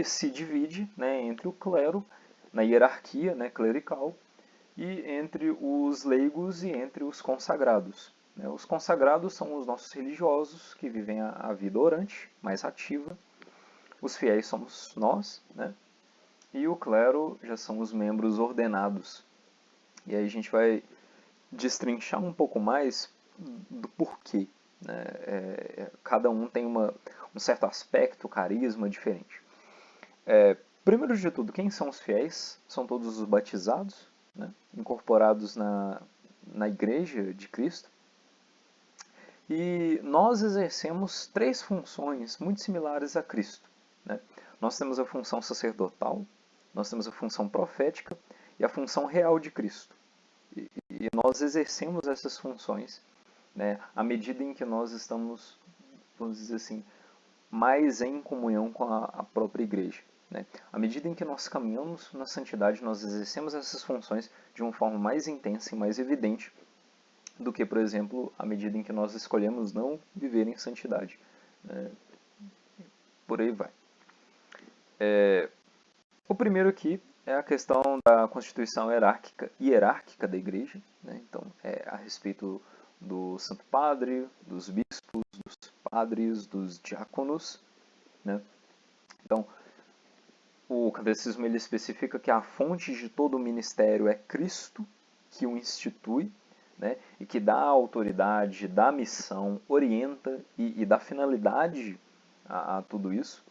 se divide, né, entre o clero, na hierarquia, né, clerical, e entre os leigos e entre os consagrados. Os consagrados são os nossos religiosos, que vivem a vida orante, mais ativa. Os fiéis somos nós, né? E o clero já são os membros ordenados E aí a gente vai destrinchar um pouco mais do porquê, né? Cada um tem um certo aspecto, carisma diferente. Primeiro de tudo, quem são os fiéis? São todos os batizados, né? Incorporados na Igreja de Cristo. E nós exercemos 3 funções muito similares a Cristo, né? Nós temos a função sacerdotal, nós temos a função profética e a função real de Cristo. E nós exercemos essas funções, né, à medida em que nós estamos, vamos dizer assim, mais em comunhão com a própria igreja, né? À medida em que nós caminhamos na santidade, nós exercemos essas funções de uma forma mais intensa e mais evidente do que, por exemplo, à medida em que nós escolhemos não viver em santidade, né? Por aí vai. O primeiro aqui é a questão da constituição hierárquica da igreja, né? Então, é a respeito do Santo Padre, dos bispos, dos padres, dos diáconos, né? Então, o catecismo ele especifica que a fonte de todo o ministério é Cristo, que o institui, né? E que dá autoridade, dá missão, orienta e dá finalidade a tudo isso,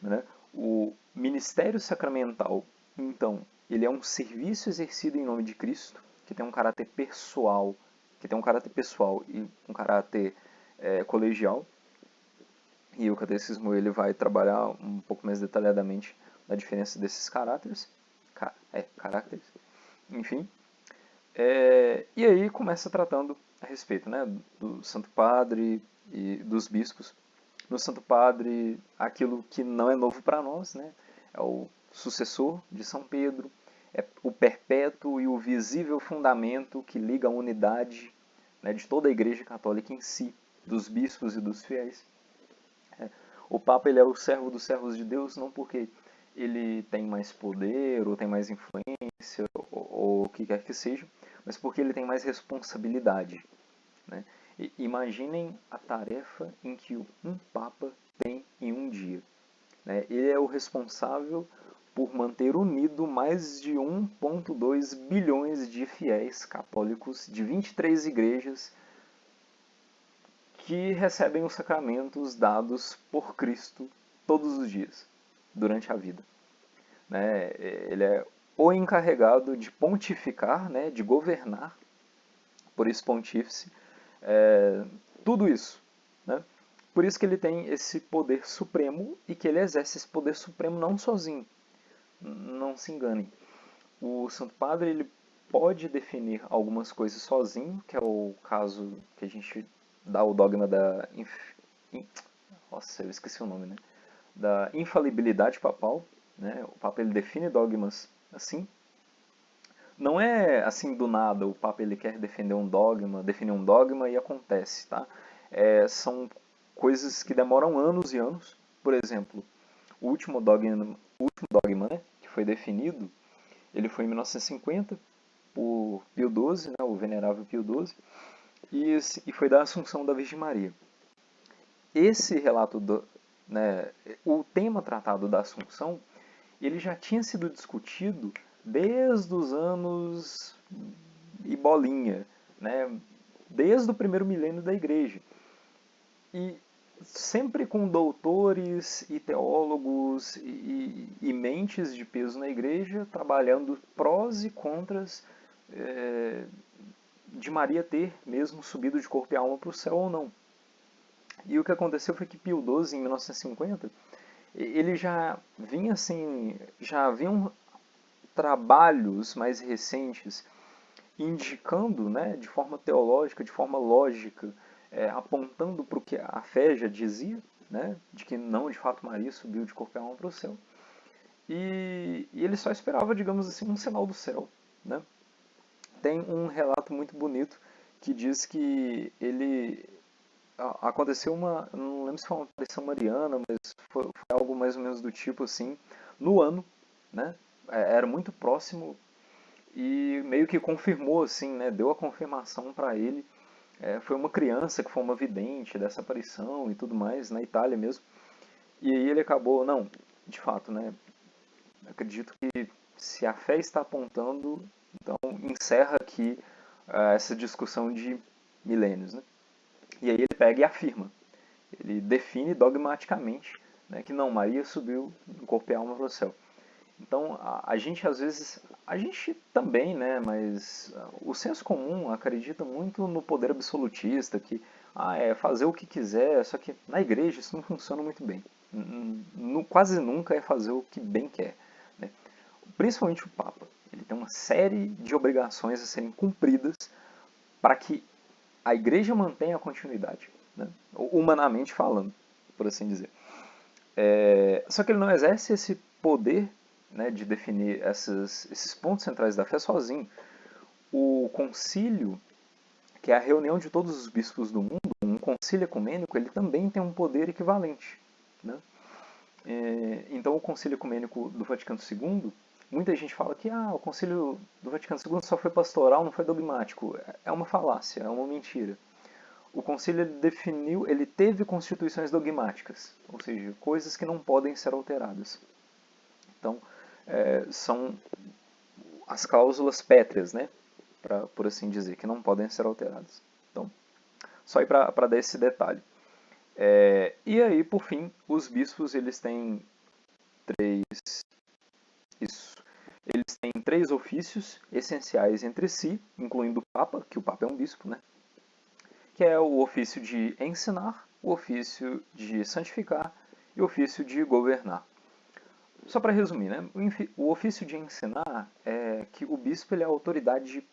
né? O ministério sacramental, então, ele é um serviço exercido em nome de Cristo, que tem um caráter pessoal, e um caráter colegial. E o catecismo ele vai trabalhar um pouco mais detalhadamente na diferença desses caracteres. Enfim. E aí começa tratando a respeito, né, do Santo Padre e dos bispos. No Santo Padre, aquilo que não é novo para nós, né, é o sucessor de São Pedro, é o perpétuo e o visível fundamento que liga a unidade, né, de toda a Igreja Católica em si, dos bispos e dos fiéis. O Papa ele é o servo dos servos de Deus, não porque ele tem mais poder, ou tem mais influência, ou o que quer que seja, mas porque ele tem mais responsabilidade, né? E imaginem a tarefa em que um Papa tem em um dia, né? Ele é o responsável por manter unido mais de 1,2 bilhões de fiéis católicos de 23 igrejas que recebem os sacramentos dados por Cristo todos os dias, durante a vida, né? Ele é o encarregado de pontificar, né, de governar, por isso pontífice, tudo isso, né? Por isso que ele tem esse poder supremo e que ele exerce esse poder supremo não sozinho. Não se enganem. O Santo Padre ele pode definir algumas coisas sozinho, que é o caso que a gente dá o dogma da... Nossa, eu esqueci o nome, né? Da infalibilidade papal, né? O Papa ele define dogmas assim. Não é assim do nada, o Papa ele quer definir um dogma e acontece, tá? São coisas que demoram anos e anos. Por exemplo, o último dogma, né, que foi definido, ele foi em 1950 por Pio XII, né, o venerável Pio XII, e foi da Assunção da Virgem Maria. Esse relato, né, o tema tratado da Assunção, ele já tinha sido discutido desde os anos e bolinha, né, desde o primeiro milênio da Igreja. E sempre com doutores e teólogos e mentes de peso na Igreja, trabalhando prós e contras de Maria ter mesmo subido de corpo e alma para o céu ou não. E o que aconteceu foi que Pio XII, em 1950, ele já vinha assim, já haviam trabalhos mais recentes indicando, né, de forma teológica, de forma lógica, apontando para o que a fé já dizia, né, de que não, de fato, Maria subiu de corpo e alma para o céu. E ele só esperava, digamos assim, um sinal do céu, né? Tem um relato muito bonito que diz que aconteceu não lembro se foi uma aparição mariana, mas foi algo mais ou menos do tipo assim, no ano, né? Era muito próximo e meio que confirmou assim, né? Deu a confirmação para ele. Foi uma criança que foi uma vidente dessa aparição e tudo mais, na Itália mesmo. E aí ele acabou, não, de fato, né? Acredito que se a fé está apontando, Então, encerra aqui essa discussão de milênios, né? E aí ele pega e afirma, ele define dogmaticamente, né, que não, Maria subiu em corpo e alma para o céu. Então, a gente às vezes, a gente também, né, mas o senso comum acredita muito no poder absolutista, que é fazer o que quiser, só que na igreja isso não funciona muito bem. Quase nunca é fazer o que bem quer, né? Principalmente o Papa. Ele tem uma série de obrigações a serem cumpridas para que a igreja mantenha a continuidade, né? Humanamente falando, por assim dizer. Só que ele não exerce esse poder, né, de definir esses pontos centrais da fé sozinho. O concílio, que é a reunião de todos os bispos do mundo, um concílio ecumênico, ele também tem um poder equivalente, né? Então o concílio ecumênico do Vaticano II, muita gente fala que o concílio do Vaticano II só foi pastoral, não foi dogmático. É uma falácia, é uma mentira. O concílio ele teve constituições dogmáticas, ou seja, coisas que não podem ser alteradas. Então, são as cláusulas pétreas, né, por assim dizer, que não podem ser alteradas. Então, só aí para dar esse detalhe. E aí, por fim, os bispos eles têm três ofícios essenciais entre si, incluindo o Papa, que o Papa é um bispo, né, que é o ofício de ensinar, o ofício de santificar e o ofício de governar. Só para resumir, né? O ofício de ensinar é que o bispo ele é a autoridade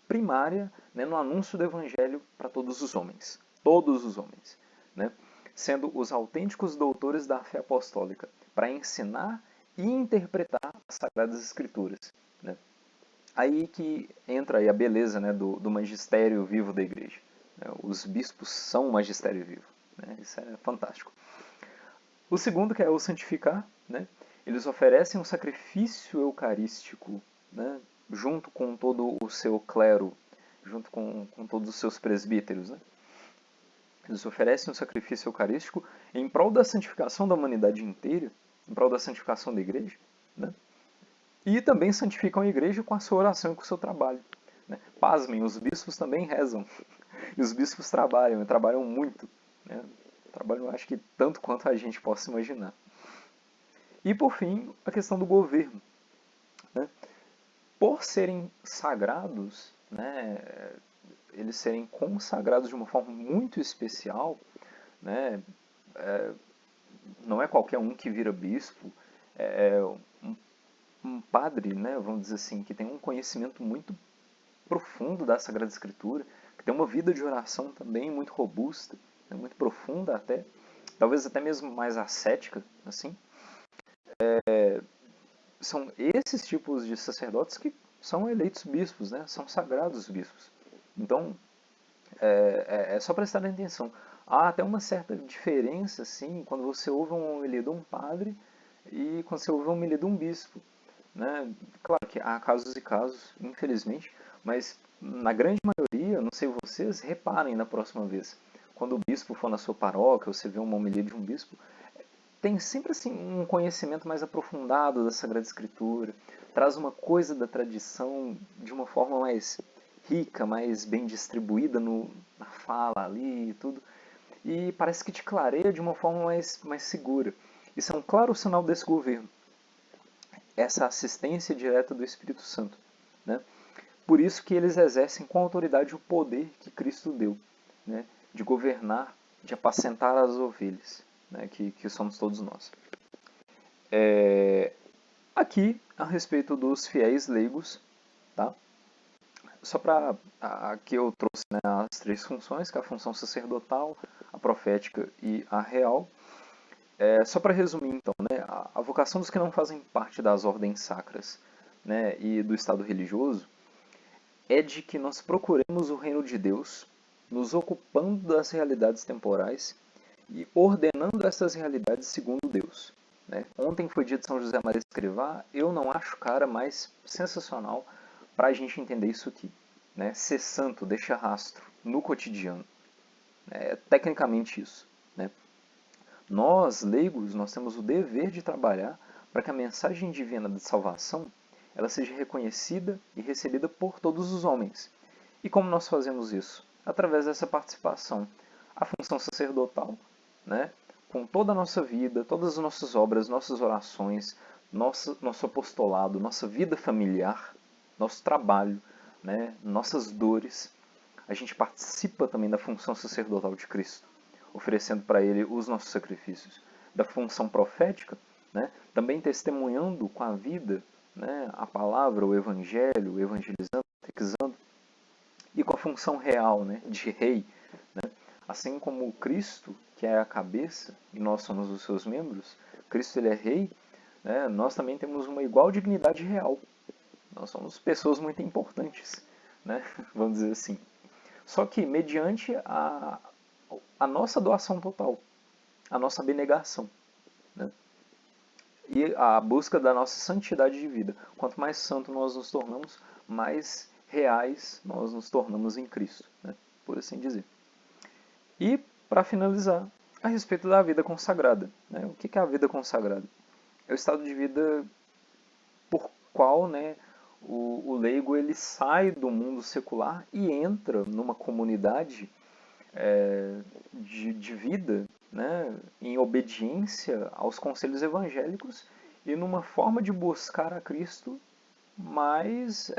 primária, né, no anúncio do evangelho para todos os homens. Todos os homens. Né? Sendo os autênticos doutores da fé apostólica, para ensinar e interpretar as Sagradas Escrituras. Né? Aí que entra aí a beleza, né, do magistério vivo da igreja. Os bispos são o magistério vivo. Né? Isso é fantástico. O segundo, que é o santificar, né? Eles oferecem um sacrifício eucarístico, né? Junto com todo o seu clero, junto com todos os seus presbíteros. Né? Eles oferecem um sacrifício eucarístico em prol da santificação da humanidade inteira, em prol da santificação da igreja. Né? E também santificam a igreja com a sua oração e com o seu trabalho. Né? Pasmem, os bispos também rezam. E os bispos trabalham, e trabalham muito. Né? Trabalham, acho que tanto quanto a gente possa imaginar. E, por fim, a questão do governo. Né? Por serem sagrados, né, eles serem consagrados de uma forma muito especial, né, não é qualquer um que vira bispo, um padre, né, vamos dizer assim, que tem um conhecimento muito profundo da Sagrada Escritura, que tem uma vida de oração também muito robusta, né, muito profunda até, talvez até mesmo mais ascética, assim. São esses tipos de sacerdotes que são eleitos bispos, né? São sagrados bispos. Então, é só prestar atenção. Há até uma certa diferença, assim, quando você ouve uma homilia de um padre e quando você ouve uma homilia de um bispo. Né? Claro que há casos e casos, infelizmente, mas na grande maioria, não sei vocês, reparem na próxima vez. Quando o bispo for na sua paróquia, ou você vê uma homilia de um bispo, tem sempre assim um conhecimento mais aprofundado da Sagrada Escritura, traz uma coisa da tradição de uma forma mais rica, mais bem distribuída na fala ali e tudo, e parece que te clareia de uma forma mais segura. Isso é um claro sinal desse governo, essa assistência direta do Espírito Santo. Né? Por isso que eles exercem com autoridade o poder que Cristo deu, né? De governar, de apacentar as ovelhas. Né, que somos todos nós. Aqui, a respeito dos fiéis leigos, tá? Só para... Aqui eu trouxe, né, as três funções, que é a função sacerdotal, a profética e a real. Só para resumir, então, né, a vocação dos que não fazem parte das ordens sacras, né, e do estado religioso é de que nós procuremos o reino de Deus, nos ocupando das realidades temporais e ordenando essas realidades segundo Deus. Né? Ontem foi dia de São José Maria Escrivá, eu não acho cara mais sensacional para a gente entender isso aqui. Né? Ser santo deixa rastro no cotidiano. É tecnicamente isso. Né? Nós, leigos, nós temos o dever de trabalhar para que a mensagem divina de salvação ela seja reconhecida e recebida por todos os homens. E como nós fazemos isso? Através dessa participação. A função sacerdotal, né? Com toda a nossa vida, todas as nossas obras, nossas orações, nosso apostolado, nossa vida familiar, nosso trabalho, né? Nossas dores, a gente participa também da função sacerdotal de Cristo, oferecendo para Ele os nossos sacrifícios. Da função profética, né? Também testemunhando com a vida, né? A palavra, o evangelho, evangelizando, catequizando, e com a função real, né? De rei, né? Assim como Cristo, que é a cabeça, e nós somos os seus membros, Cristo ele é rei, né? Nós também temos uma igual dignidade real. Nós somos pessoas muito importantes, né? Vamos dizer assim. Só que mediante a nossa doação total, a nossa abnegação, né? E a busca da nossa santidade de vida. Quanto mais santo nós nos tornamos, mais reais nós nos tornamos em Cristo, né? Por assim dizer. E, para finalizar, a respeito da vida consagrada, né? O que é a vida consagrada? É o estado de vida por qual, né, o leigo ele sai do mundo secular e entra numa comunidade de vida, né, em obediência aos conselhos evangélicos e numa forma de buscar a Cristo mais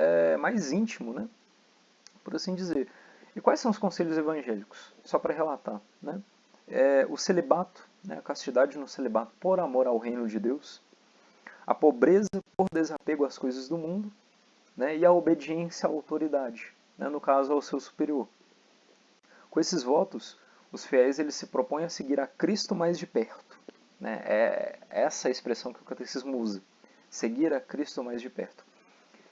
íntimo, né, por assim dizer. E quais são os conselhos evangélicos? Só para relatar, né? O celibato, né, a castidade no celibato por amor ao reino de Deus, a pobreza por desapego às coisas do mundo, né, e a obediência à autoridade, né, no caso ao seu superior. Com esses votos, os fiéis eles se propõem a seguir a Cristo mais de perto. Né? É essa a expressão que o catecismo usa, seguir a Cristo mais de perto,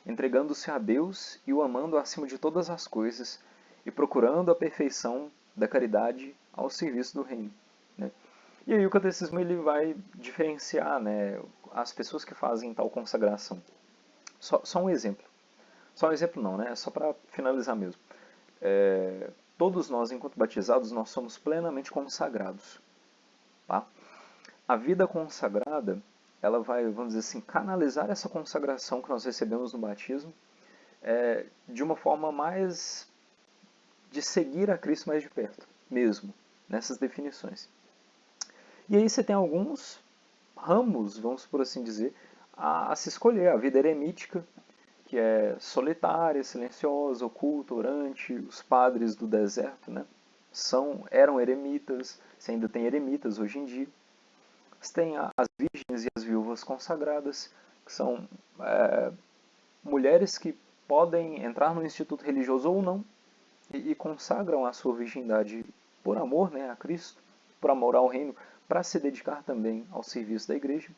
entregando-se a Deus e o amando acima de todas as coisas e procurando a perfeição da caridade ao serviço do reino. Né? E aí o catecismo ele vai diferenciar, né, as pessoas que fazem tal consagração. Só um exemplo. Só um exemplo não, né? Só para finalizar mesmo. Todos nós, enquanto batizados, nós somos plenamente consagrados. Tá? A vida consagrada, ela vai, vamos dizer assim, canalizar essa consagração que nós recebemos no batismo de uma forma mais de seguir a Cristo mais de perto, mesmo, nessas definições. E aí você tem alguns ramos, vamos por assim dizer, a se escolher. A vida eremítica, que é solitária, silenciosa, oculta, orante, os padres do deserto, né? Eram eremitas, você ainda tem eremitas hoje em dia. Você tem as virgens e as viúvas consagradas, que são mulheres que podem entrar no instituto religioso ou não, e consagram a sua virgindade por amor, né, a Cristo, por amor ao reino, para se dedicar também ao serviço da igreja.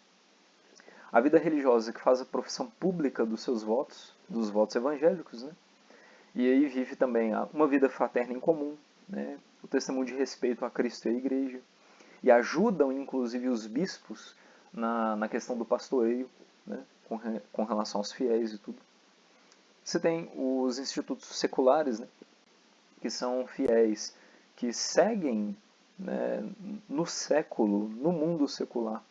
A vida religiosa que faz a profissão pública dos seus votos, dos votos evangélicos, né? E aí vive também uma vida fraterna em comum, né? O testemunho de respeito a Cristo e à igreja. E ajudam, inclusive, os bispos na questão do pastoreio, né? Com relação aos fiéis e tudo. Você tem os institutos seculares, né? Que são fiéis que seguem, né, no século, no mundo secular,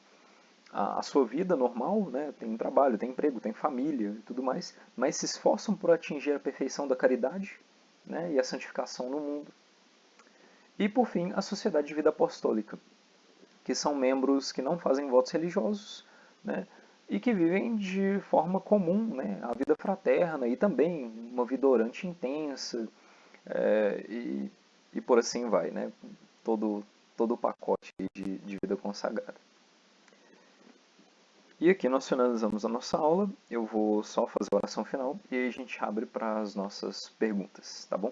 a sua vida normal, né, tem trabalho, tem emprego, tem família e tudo mais, mas se esforçam por atingir a perfeição da caridade, né, e a santificação no mundo. E, por fim, a sociedade de vida apostólica, que são membros que não fazem votos religiosos, né, e que vivem de forma comum, né, a vida fraterna e também uma vida orante intensa, e por assim vai, né, todo o pacote de vida consagrada. E aqui nós finalizamos a nossa aula. Eu vou só fazer a oração final e aí a gente abre para as nossas perguntas, tá bom?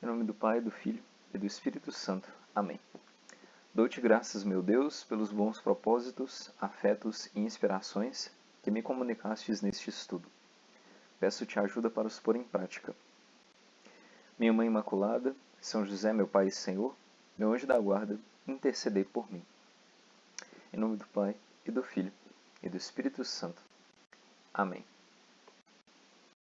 Em nome do Pai, do Filho e do Espírito Santo. Amém. Dou-te graças, meu Deus, pelos bons propósitos, afetos e inspirações que me comunicastes neste estudo. Peço-te ajuda para os pôr em prática. Minha Mãe Imaculada, São José, meu Pai e Senhor, meu anjo da guarda, intercedei por mim. Em nome do Pai, e do Filho, e do Espírito Santo. Amém.